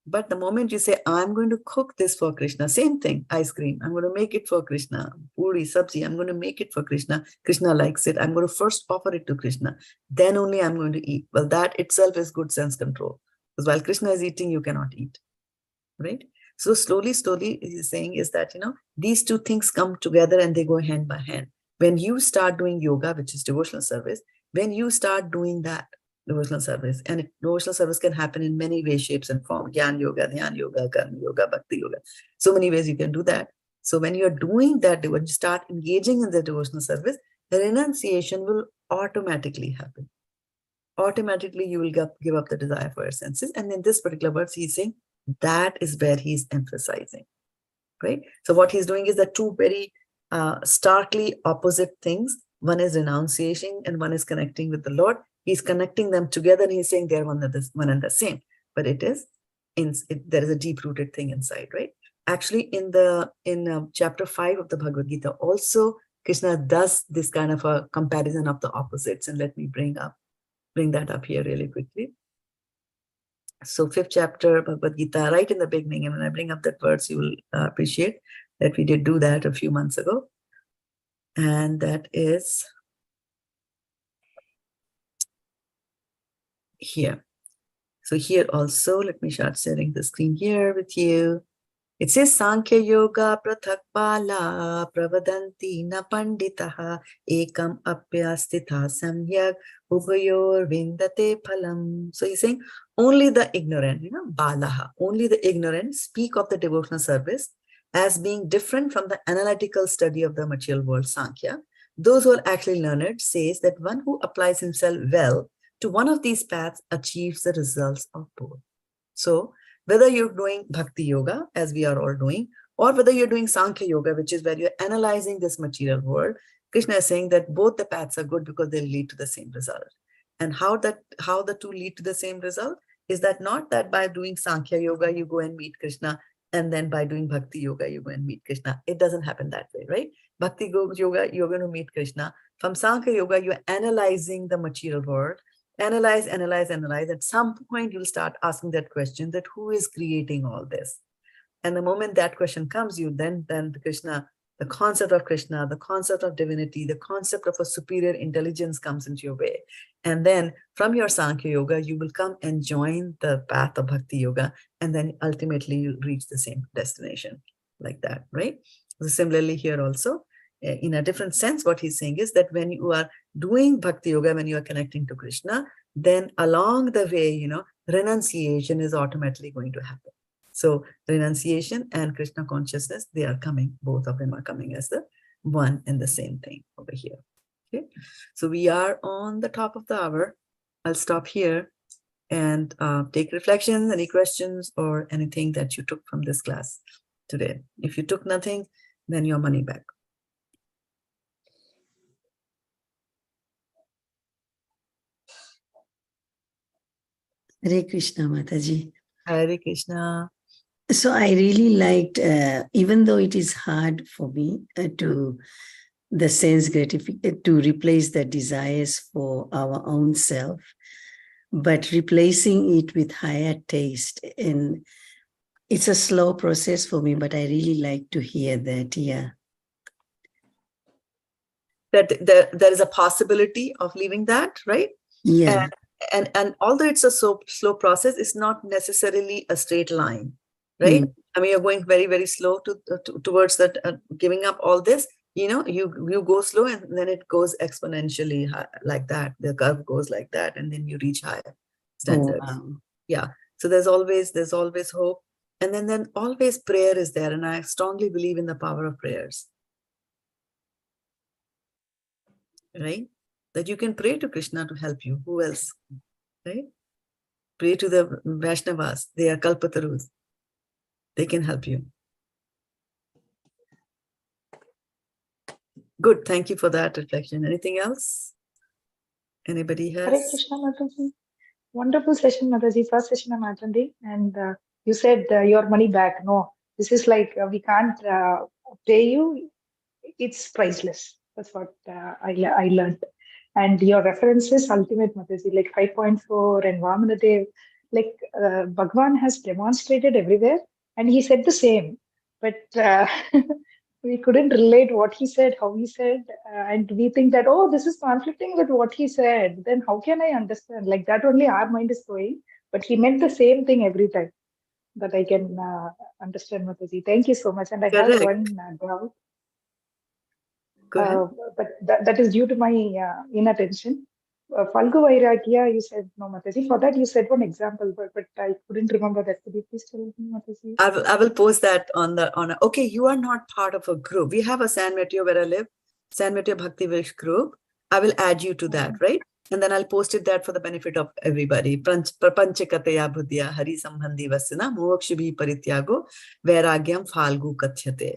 But the moment you say, I'm going to cook this for Krishna, same thing, ice cream. I'm going to make it for Krishna. Puri, sabzi, I'm going to make it for Krishna. Krishna likes it. I'm going to first offer it to Krishna. Then only I'm going to eat. Well, that itself is good sense control. Because while Krishna is eating, you cannot eat, right? So slowly, he's saying is that, these two things come together and they go hand by hand. When you start doing yoga, which is devotional service, when you start doing that devotional service, and devotional service can happen in many ways, shapes and forms, Jnana yoga, Dhyan yoga, Karma yoga, Bhakti yoga, so many ways you can do that. So when you're doing that, when you start engaging in the devotional service, the renunciation will automatically happen. Automatically, you will give up the desire for your senses. And in this particular verse, he's saying that is where he's emphasizing, right? So what he's doing is the two very starkly opposite things. One is renunciation and one is connecting with the Lord. He's connecting them together and he's saying they're one and the same. But there is a deep-rooted thing inside, right? Actually, in chapter 5 of the Bhagavad-gita, also Krishna does this kind of a comparison of the opposites. And let me bring that up here really quickly. So 5th chapter Bhagavad-gita, right in the beginning, and when I bring up that verse, you will appreciate that we did do that a few months ago. And that is here. So here also, let me start sharing the screen here with you. It says, Sankhya Yoga Prathakpala Pravadanti Na Panditaha Ekam Apyastitha Samyak Ubayor Vindate Phalam. So he's saying only the ignorant, Balaha, only the ignorant speak of the devotional service as being different from the analytical study of the material world, Sankhya. Those who are actually learned says that one who applies himself well to one of these paths achieves the results of both. So whether you're doing Bhakti Yoga, as we are all doing, or whether you're doing Sankhya Yoga, which is where you're analyzing this material world, Krishna is saying that both the paths are good because they lead to the same result. And how the two lead to the same result is that not that by doing Sankhya Yoga, you go and meet Krishna, and then by doing Bhakti Yoga, you go and meet Krishna. It doesn't happen that way, right? Bhakti Yoga, you're going to meet Krishna. From Sankhya Yoga, you're analyzing the material world. Analyze. At some point, you'll start asking that question that who is creating all this? And the moment that question comes, you then the concept of Krishna, the concept of divinity, the concept of a superior intelligence comes into your way. And then from your Sankhya Yoga, you will come and join the path of Bhakti Yoga. And then ultimately you'll reach the same destination like that, right? So similarly here also, in a different sense, what he's saying is that when you are doing Bhakti Yoga, when you are connecting to Krishna, then along the way, renunciation is automatically going to happen. So renunciation and Krishna consciousness, they are coming, both of them are coming as the one and the same thing over here. Okay, so we are on the top of the hour. I'll stop here and take reflections, any questions or anything that you took from this class today. If you took nothing, then your money back. Hare Krishna, Mataji. Hare Krishna. So I really liked, even though it is hard for me to the sense gratification, to replace the desires for our own self, but replacing it with higher taste. And it's a slow process for me, but I really like to hear that, yeah. That there is a possibility of leaving that, right? Yeah. And although it's a slow process, it's not necessarily a straight line, right? I mean, you're going very, very slow towards that, giving up all this. You go slow and then it goes exponentially high, like that. The curve goes like that, and then you reach higher standards. Oh, wow. Yeah. So there's always hope, and then always prayer is there, and I strongly believe in the power of prayers, right? That you can pray to Krishna to help you. Who else, right? Pray to the Vaishnavas. They are Kalpatarus. They can help you. Good. Thank you for that reflection. Anything else? Anybody has? Hare Krishna, Mataji. Wonderful session, Mataji. First session I'm attending. And you said your money back. No, this is like we can't pay you. It's priceless. That's what I learned. And your references, ultimate, Mataji, like 5.4 and Vamanadev, like Bhagwan has demonstrated everywhere. And he said the same. But we couldn't relate what he said, how he said, and we think that, oh, this is conflicting with what he said. Then how can I understand? Like that only our mind is going. But he meant the same thing every time that I can understand, Mataji. Thank you so much. And I have one doubt. But that is due to my inattention. Phalgu Vairagya, you said no, Mataji. For that, you said one example, but I couldn't remember that. Could you please tell me, Mataji? I will post that on a, okay, you are not part of a group. We have a San Mateo where I live, San Mateo Bhakti Vish group. I will add you to that, right? And then I'll post it there for the benefit of everybody. Prapanchakataya buddhya hari sambandhi vasana mokshibhi parityago vairagyam phalgu kathyate.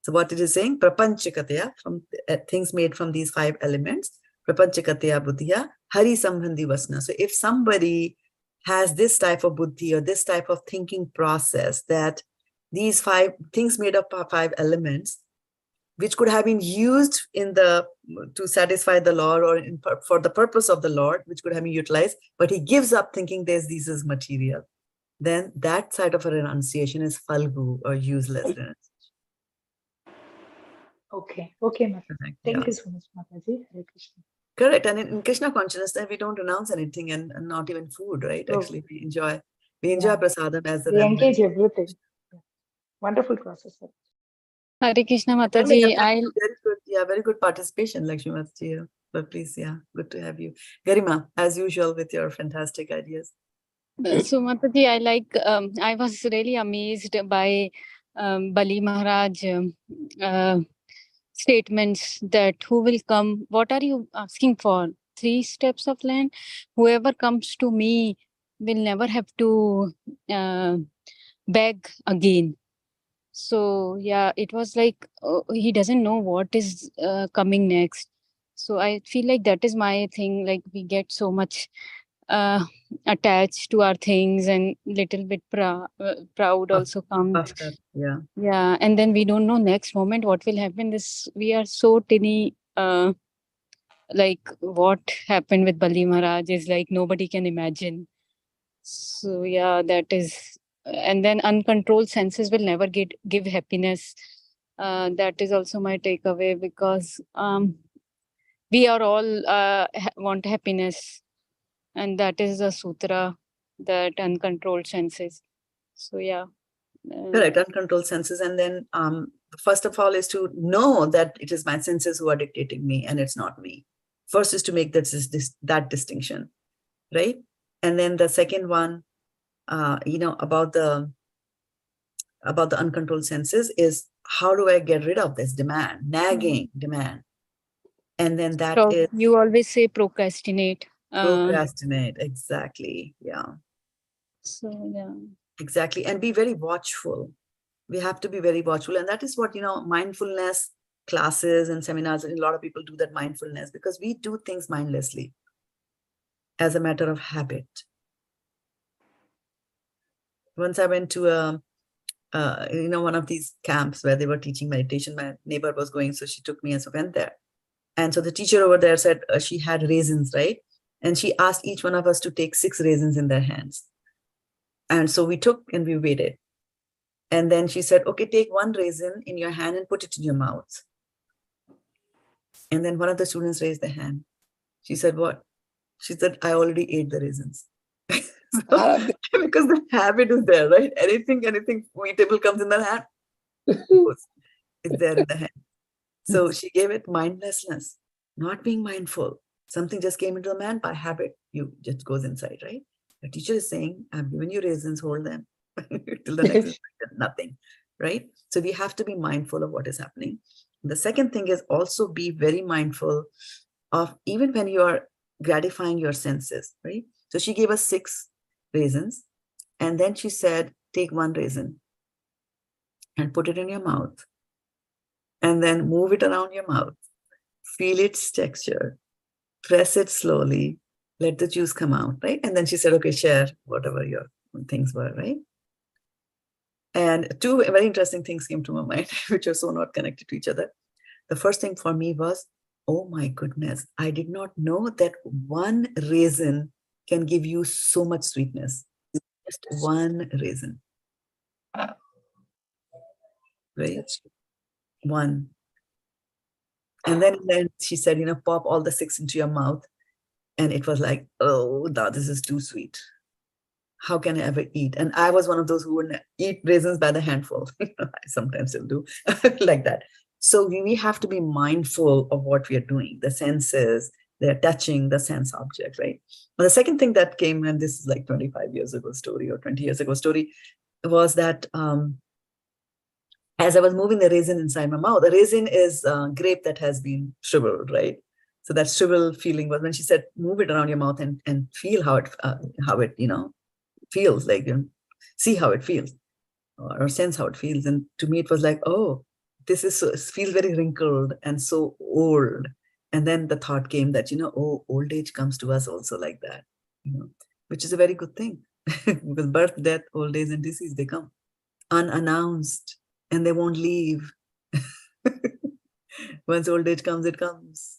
So what it is saying, prapanchakataya, from things made from these 5 elements, prapanchakataya buddhya hari sambandhi vasana. So if somebody has this type of buddhi or this type of thinking process, that these 5 things made up of 5 elements, which could have been used to satisfy the Lord or for the purpose of the Lord, which could have been utilized, but he gives up thinking this is material, then that side of a renunciation is phalgu or useless renunciation. Okay, Mataji. Thank you so much, Mataji. Hare Krishna. Correct. And in Krishna consciousness, we don't renounce anything and not even food, right? Oh. Actually, we enjoy prasadam as the We remnant. engage everything. Yeah. Wonderful process. Hare Krishna, Mataji. Very good. Yeah, very good participation, Lakshmi Mataji. But please, yeah, good to have you. Garima, as usual, with your fantastic ideas. So Mataji, I was really amazed by Bali Maharaj statements that who will come, what are you asking for? 3 steps of land? Whoever comes to me will never have to beg again. So yeah, it was like he doesn't know what is coming next. So I feel like that is my thing. Like we get so much attached to our things, and little bit proud also comes. Yeah, and then we don't know next moment what will happen. We are so tinny. Like what happened with Bali Maharaj is like nobody can imagine. So yeah, that is. And then uncontrolled senses will never give happiness. That is also my takeaway, because we are all want happiness, and that is a sutra, that uncontrolled senses. So yeah. Correct, uncontrolled senses. And then first of all is to know that it is my senses who are dictating me and it's not me. First is to make that distinction, right? And then the second one, about the uncontrolled senses is, how do I get rid of this nagging demand? And then that is, you always say procrastinate. Procrastinate, exactly. Yeah. So yeah. Exactly. And be very watchful. We have to be very watchful. And that is what, mindfulness classes and seminars, and a lot of people do that mindfulness, because we do things mindlessly as a matter of habit. Once I went to one of these camps where they were teaching meditation. My neighbor was going, so she took me and so went there. And so the teacher over there said she had raisins, right? And she asked each one of us to take 6 raisins in their hands. And so we took and we waited. And then she said, okay, take 1 raisin in your hand and put it in your mouth. And then one of the students raised their hand. She said, what? She said, I already ate the raisins. Because the habit is there, right? Anything eatable comes in the hand. It's there in the hand. So she gave it mindlessness, not being mindful. Something just came into the man by habit. You just goes inside, right? The teacher is saying, I've given you raisins, hold them till the next instant, nothing, right? So we have to be mindful of what is happening. The second thing is also be very mindful of, even when you are gratifying your senses, right? So she gave us 6 raisins, and then she said, take 1 raisin and put it in your mouth, and then move it around your mouth, feel its texture, press it slowly, let the juice come out, right? And then she said, okay, share whatever your things were, right? And two very interesting things came to my mind, which are so not connected to each other. The first thing for me was, oh my goodness, I did not know that one raisin can give you so much sweetness. Just one raisin. Right? One. And then she said, pop all the 6 into your mouth. And it was like, oh, no, this is too sweet. How can I ever eat? And I was one of those who would eat raisins by the handful. I sometimes still do like that. So we have to be mindful of what we are doing, the senses, they're touching the sense object, right? Well, the second thing that came, and this is like 25 years ago story or 20 years ago story, was that as I was moving the raisin inside my mouth, the raisin is grape that has been shriveled, right? So that shriveled feeling was when she said, move it around your mouth and feel how it feels, like, see how it feels or sense how it feels. And to me, it was like, oh, this is so, it feels very wrinkled and so old. And then the thought came that, oh, old age comes to us also like that, which is a very good thing. Because birth, death, old age, and disease, they come unannounced and they won't leave. Once old age comes, it comes,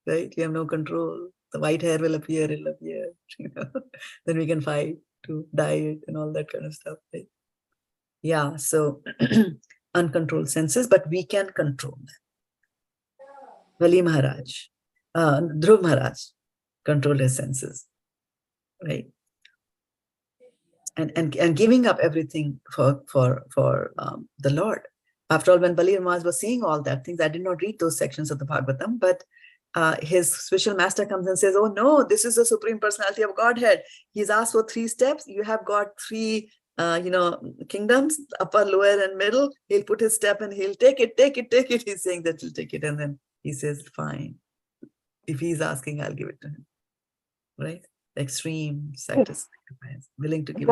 right? You have no control. The white hair will appear, it'll appear, Then we can fight to diet and all that kind of stuff, right? Yeah, so uncontrolled senses, but we can control them. Bali Maharaj, Dhruv Maharaj controlled his senses, right? And giving up everything for the Lord. After all, when Bali Maharaj was seeing all that things, I did not read those sections of the Bhagavatam, but his spiritual master comes and says, oh no, this is the Supreme Personality of Godhead. He's asked for 3 steps. You have got 3 kingdoms, upper, lower, and middle. He'll put his step and he'll take it. He's saying that he'll take it. And then he says, fine. If he's asking, I'll give it to him. Right? Extreme sacrifice, willing to give it.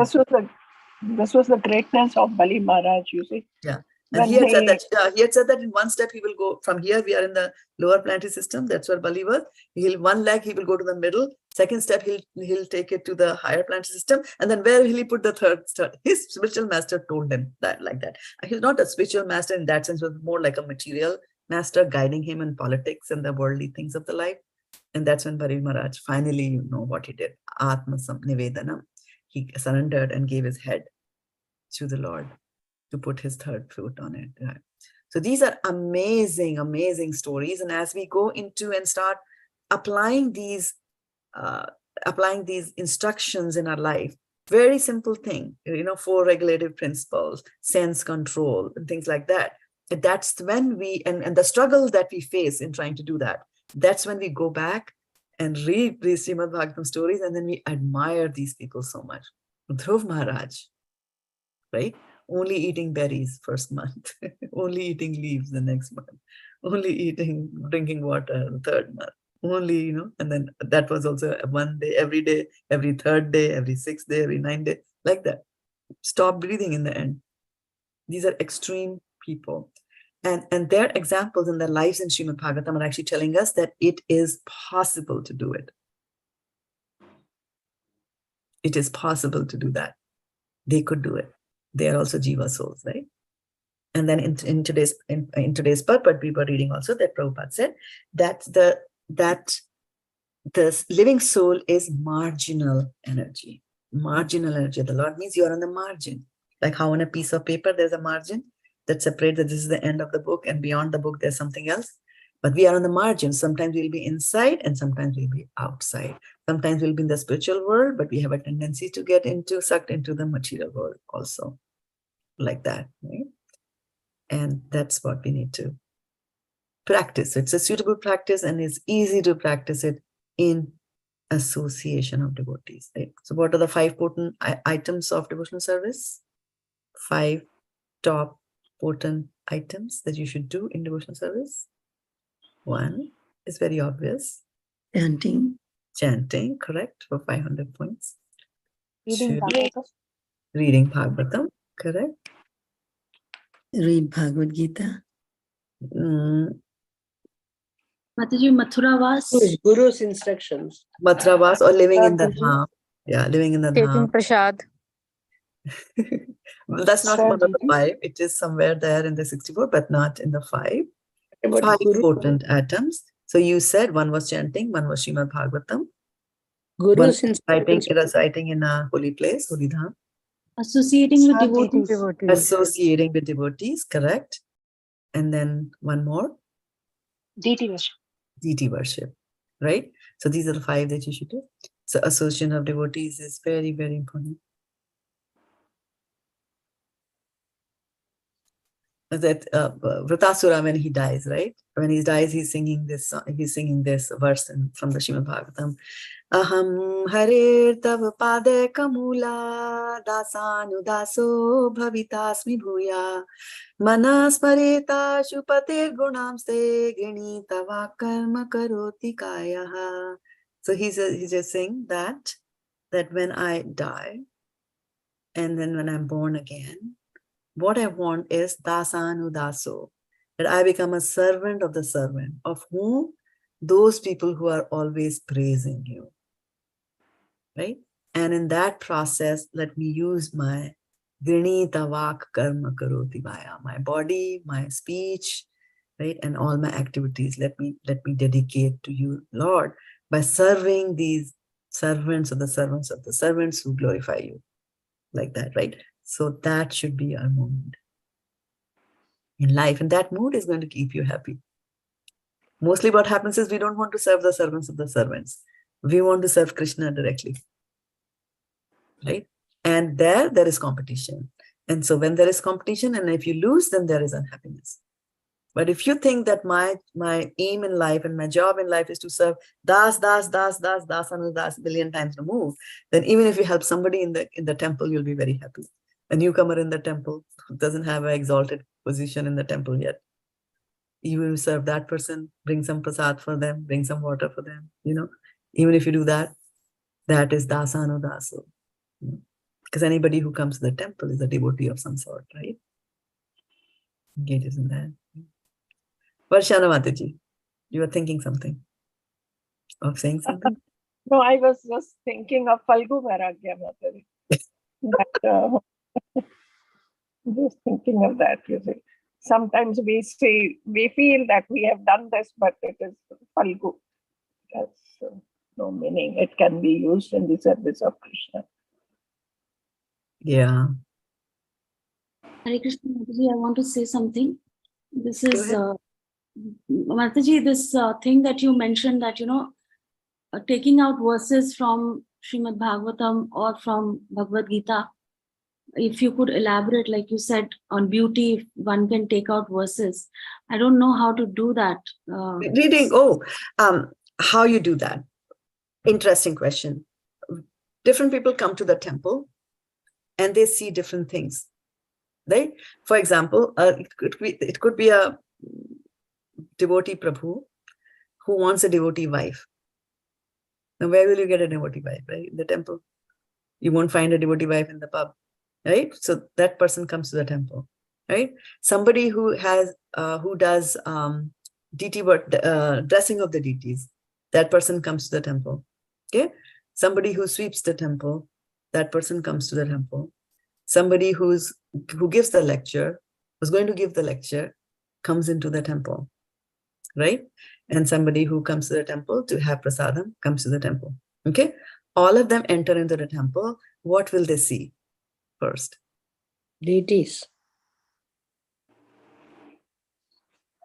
This was the greatness of Bali Maharaj, you see. Yeah. And he had said that in one step he will go from here. We are in the lower planetary system. That's where Bali was. One leg he will go to the middle. Second step he'll take it to the higher planetary system. And then where will he put the third step? His spiritual master told him that like that. He's not a spiritual master in that sense, but more like a material master guiding him in politics and the worldly things of the life. And that's when Bali Maharaj finally, what he did. Atma Nivedanam. He surrendered and gave his head to the Lord to put his third foot on it. Right? So these are amazing, amazing stories. And as we go into and start applying these instructions in our life, very simple thing, 4 regulative principles, sense control, and things like that. That's when we, and the struggles that we face in trying to do that, that's when we go back and read these Srimad Bhagavatam stories, and then we admire these people so much. Dhruv Maharaj, right? Only eating berries first month, only eating leaves the next month, only drinking water the third month, only, and then that was also one day, every 3rd day, every 6th day, every 9th day, like that. Stop breathing in the end. These are extreme people. And their examples in their lives in Srimad Bhagavatam are actually telling us that it is possible to do it. It is possible to do that. They could do it. They are also Jiva souls, right? And then in today's purport, we were reading also that Prabhupada said that the living soul is marginal energy. Marginal energy. The Lord means you are on the margin. Like how on a piece of paper, there's a margin that separates that this is the end of the book, and beyond the book, there's something else. But we are on the margin. Sometimes we'll be inside and sometimes we'll be outside. Sometimes we'll be in the spiritual world, but we have a tendency to get sucked into the material world also. Like that, right? And that's what we need to practice. It's a suitable practice and it's easy to practice it in association of devotees, right? So what are the 5 potent items of devotional service? 5 top potent items that you should do in devotional service. 1 is very obvious. Chanting, correct, for 500 points. Reading 2, Bhagavatam. reading Bhagavatam, correct. Read Bhagavad-gita. Mataji, Mathura was Guru's instructions. Matravas or living in the Shraddha-ji. dham. Yeah, living in the Taking dham. prasad. Well, that's not one of the Shraddha-ji. 5. It is somewhere there in the 64, but not in the 5. About 5 Guru, potent atoms. So you said one was chanting, one was Srimad Bhagavatam, one Guru's reciting in a holy place, holy dham, associating with Shraddha-ji. devotees. associating with devotees, correct? And then one more, Deity worship. deity worship, right? So these are the 5 that you should do. So association of devotees is very, very important. That Vritasura, when he dies, right? When he dies, he's singing this verse from the Srimad Bhagavatam. Aham harer tav pade kamula dasanudaso bhavitasmi bhuya manasmareta shupatir gunamste ginitava karma karoti kayaha. So he's just saying that when I die and then when I'm born again, what I want is dasanudaso, that I become a servant of the servant, of whom? Those people who are always praising you, right? And in that process, let me use my grinita vak karma karoti vaya, my body, my speech, right? And all my activities. Let me dedicate to you, Lord, by serving these servants of the servants of the servants who glorify you, like that, right? So that should be our mood in life. And that mood is going to keep you happy. Mostly what happens is we don't want to serve the servants of the servants. We want to serve Krishna directly, right? And there is competition. And so when there is competition and if you lose, then there is unhappiness. But if you think that my aim in life and my job in life is to serve das, billion times removed, then even if you help somebody in the temple, you'll be very happy. A newcomer in the temple who doesn't have an exalted position in the temple yet, you will serve that person, bring some prasad for them, bring some water for them, even if you do that, that is dasanudaso. Because anybody who comes to the temple is a devotee of some sort, right? Engages in that. Varshana Mataji, you were thinking something, of saying something? No, I was just thinking of Falgu Vairagya Mataji. Just thinking of that, you see. Sometimes we feel that we have done this, but it is Falgu. That's no meaning. It can be used in the service of Krishna. Yeah. Hare Krishna, Mataji, I want to say something. This is, Mataji, this thing that you mentioned that, taking out verses from Srimad Bhagavatam or from Bhagavad-gita, if you could elaborate, like you said, on beauty, if one can take out verses. I don't know how to do that. Reading, how you do that? Interesting question. Different people come to the temple and they see different things, right? For example, it could be a devotee Prabhu who wants a devotee wife. Now, where will you get a devotee wife, right? In the temple. You won't find a devotee wife in the pub, right? So that person comes to the temple, right? Somebody who does deity work, dressing of the deities, that person comes to the temple, okay? Somebody who sweeps the temple, that person comes to the temple. Somebody who gives the lecture, who's going to give the lecture, comes into the temple, right? And somebody who comes to the temple to have prasadam comes to the temple, okay? All of them enter into the temple. What will they see first? deities.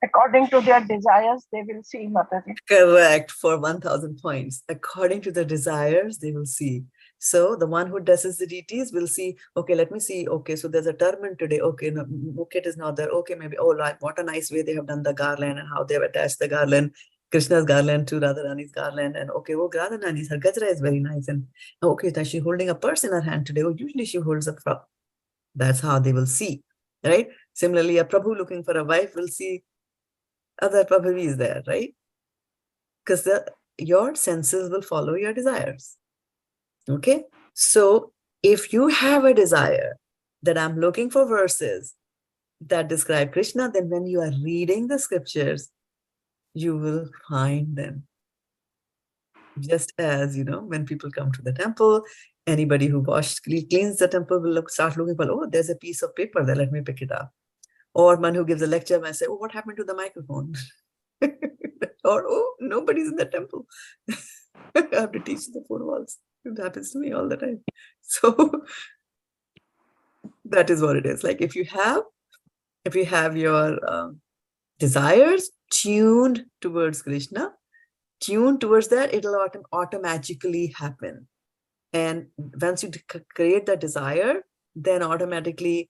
According to their desires, they will see Mataji. Correct, for 1000 points. According to the desires, they will see. So the one who dresses the deities will see, okay, let me see, okay, so there's a turban today, okay, no, Mukhet is not there, okay, maybe, oh, like, what a nice way they have done the garland and how they have attached the garland, Krishna's garland to Radharani's garland, and okay, oh, Radharani's, her gajra is very nice, and okay, that she's holding a purse in her hand today, oh, usually she holds a frog. That's how they will see, right? Similarly, a Prabhu looking for a wife will see other Prabhuvis there, right? Because your senses will follow your desires. Okay, so if you have a desire that I'm looking for verses that describe Krishna, then when you are reading the scriptures, you will find them. Just as, when people come to the temple, anybody who cleans the temple will start looking for, oh, there's a piece of paper there, let me pick it up. Or one who gives a lecture might say, oh, what happened to the microphone? Or, oh, nobody's in the temple. I have to teach the 4 walls. It happens to me all the time. So that is what it is. Like if you have your desires tuned towards Krishna, tuned towards that, it'll automatically happen. And once you create that desire, then automatically,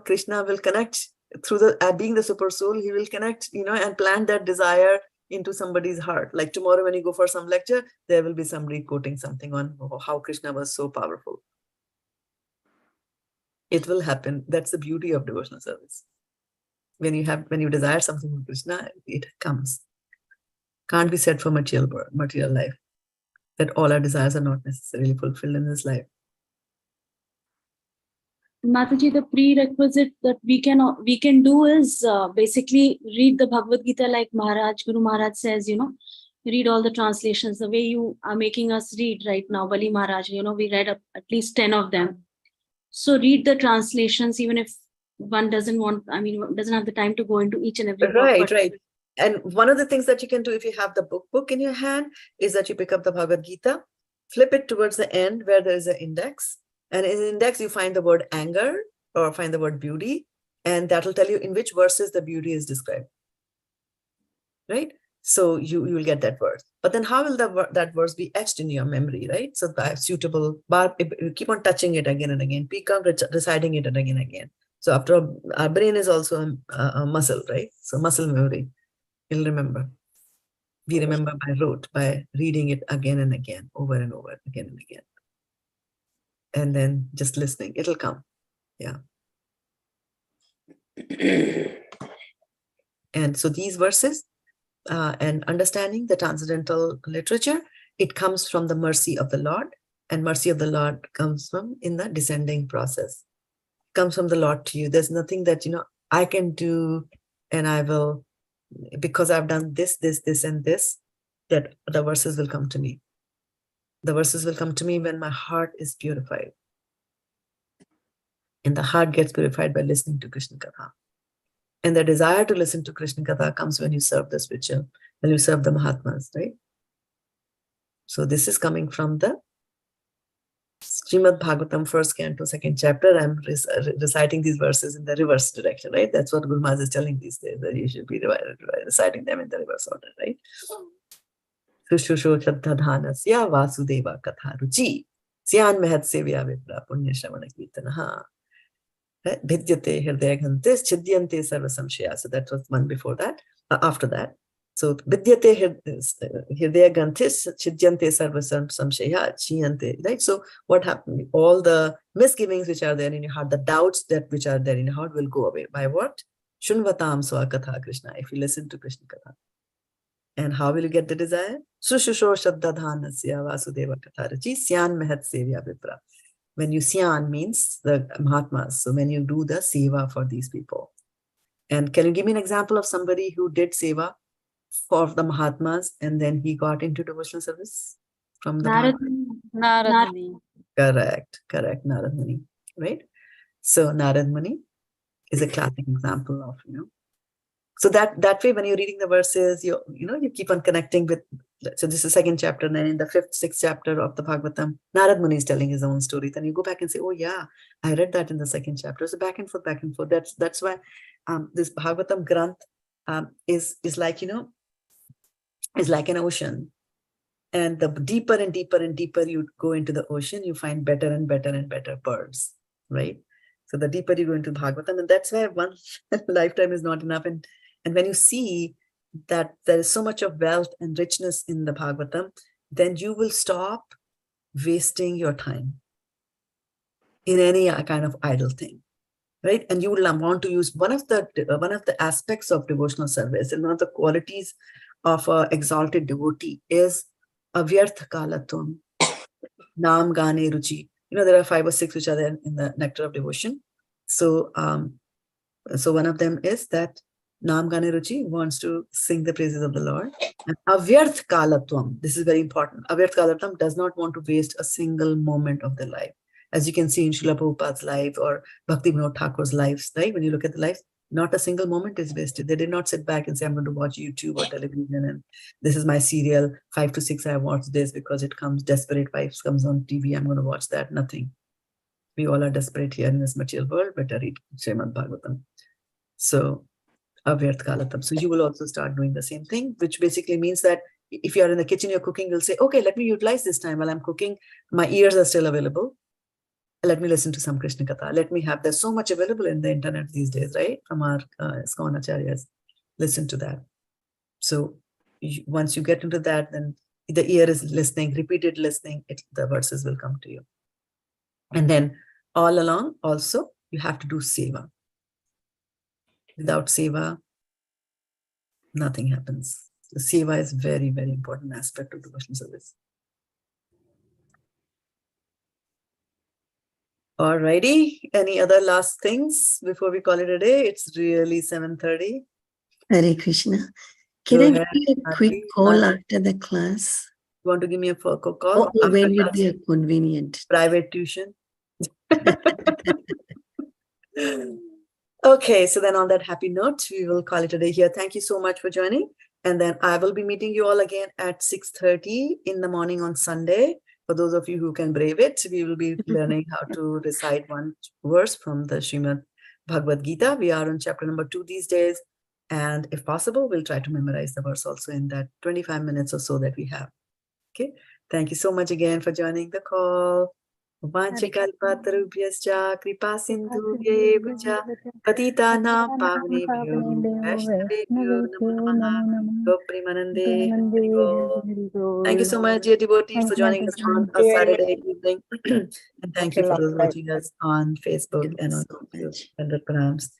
Krishna will connect through being the super soul. He will connect, and plant that desire into somebody's heart. Like tomorrow when you go for some lecture, there will be somebody quoting something on how Krishna was so powerful. It will happen. That's the beauty of devotional service. When you desire something from Krishna, it comes. Can't be said for material life, that all our desires are not necessarily fulfilled in this life. Mataji, the prerequisite that we can do is basically read the Bhagavad-gita like Guru Maharaj says, read all the translations the way you are making us read right now. Bali Maharaj, we read at least 10 of them. So read the translations, even if one doesn't have the time to go into each and every book. Right. And one of the things that you can do if you have the book in your hand is that you pick up the Bhagavad-gita, flip it towards the end where there is an index. And in the index, you find the word anger or find the word beauty. And that will tell you in which verses the beauty is described. Right? So you will get that verse. But then how will that verse be etched in your memory, right? So suitable, you keep on touching it again and again, keep on reciting it again and again. So after all, our brain is also a muscle, right? So muscle memory. You'll remember. We remember by rote, by reading it again and again, over and over, again and again. And then just listening, it'll come. Yeah. And so these verses and understanding the transcendental literature, it comes from the mercy of the Lord, and mercy of the Lord comes from in the descending process. It comes from the Lord to you. There's nothing that, I can do and I will, because I've done this, and this, that the verses will come to me. The verses will come to me when my heart is purified. And the heart gets purified by listening to Krishna Katha. And the desire to listen to Krishna Katha comes when you serve the spiritual, when you serve the Mahatmas, right? So this is coming from the Srimad Bhagavatam, 1st canto, 2nd chapter. I'm reciting these verses in the reverse direction, right? That's what Guru Maharaj is telling these days, that you should be reciting them in the reverse order, right? Sushusho Shraddha-dhanasya Vasudeva Katha Ruchi Syan Mehat Sevya Vipra Punya Shravana Kirtanaha Vidyate Hridaya-ghantis Chidyante Sarva Samshaya. So that was one before that, after that. So Vidyate Hridaya-ghantis Chidyante Sarva Samshaya Chiyante, right? So what happened? All the misgivings which are there in your heart, the doubts which are there in your heart will go away. By what? Shunvatam Swa Katha Krishna, if you listen to Krishna Katha. And how will you get the desire? Sushusho Shraddha-dhanasya Vasudeva Katharachi Syan Mehat Sevya Vipra. When you Syan means the Mahatmas. So when you do the seva for these people. And can you give me an example of somebody who did seva for the Mahatmas and then he got into devotional service from the Narad Narad. Correct. Narad Muni. Right? So Narad Muni is a classic example of, So that way, when you're reading the verses, you keep on connecting with. So this is 2nd chapter, and then in the 5th, 6th chapter of the Bhagavatam, Narad Muni is telling his own story. Then you go back and say, "Oh yeah, I read that in the 2nd chapter." So back and forth. That's why this Bhagavatam Granth is like is like an ocean, and the deeper and deeper and deeper you go into the ocean, you find better and better and better pearls, right? So the deeper you go into Bhagavatam, and that's why one lifetime is not enough. And when you see that there is so much of wealth and richness in the Bhagavatam, then you will stop wasting your time in any kind of idle thing, right? And you will want to use one of the aspects of devotional service, and one of the qualities of an exalted devotee is avyartha kalatum, nam gane ruchi. There are 5 or 6 which are there in the nectar of devotion. So, so one of them is that Nam Gane Ruchi wants to sing the praises of the Lord. And avyarth kalatvam, this is very important. Avyarth kalatvam does not want to waste a single moment of their life. As you can see in Srila Prabhupada's life or Bhakti Vinod Thakur's lives, right? When you look at the lives, not a single moment is wasted. They did not sit back and say, I'm going to watch YouTube or television and this is my serial, 5 to 6, I watch this because it comes, Desperate Wives comes on TV, I'm going to watch that. Nothing. We all are desperate here in this material world, better read Srimad Bhagavatam. So, avyarth kalatam. So you will also start doing the same thing, which basically means that if you are in the kitchen, you're cooking, you'll say, okay, let me utilize this time while I'm cooking. My ears are still available. Let me listen to some Krishna Katha. Let me have, there's so much available in the internet these days, right? From our ISKCON acharyas. Listen to that. So once you get into that, then the ear is listening, repeated listening, the verses will come to you. And then all along also, you have to do seva. Without seva, nothing happens. The seva is very, very important aspect of devotional service. Alrighty. Any other last things before we call it a day? It's really 7:30. Hare Krishna. Can Go I ahead, give you a quick Aarti. call after the class? You want to give me a call? Or After when would class? be convenient? Private tuition. Okay, so then on that happy note, we will call it a day here. Thank you so much for joining. And then I will be meeting you all again at 6:30 in the morning on Sunday. For those of you who can brave it, we will be learning how to recite one verse from the Srimad Bhagavad-gita. We are on chapter number 2 these days. And if possible, we'll try to memorize the verse also in that 25 minutes or so that we have. Okay. Thank you so much again for joining the call. Vanchakalpatarubhyascha kripa sindhubhyev cha patitanam pavnebhyo vaishnavebhyo namo namaha goprimanande Hari Bol. Thank you so much, dear devotees, for joining us on a Saturday evening. And thank you for those watching us on Facebook and on YouTube. And pranams.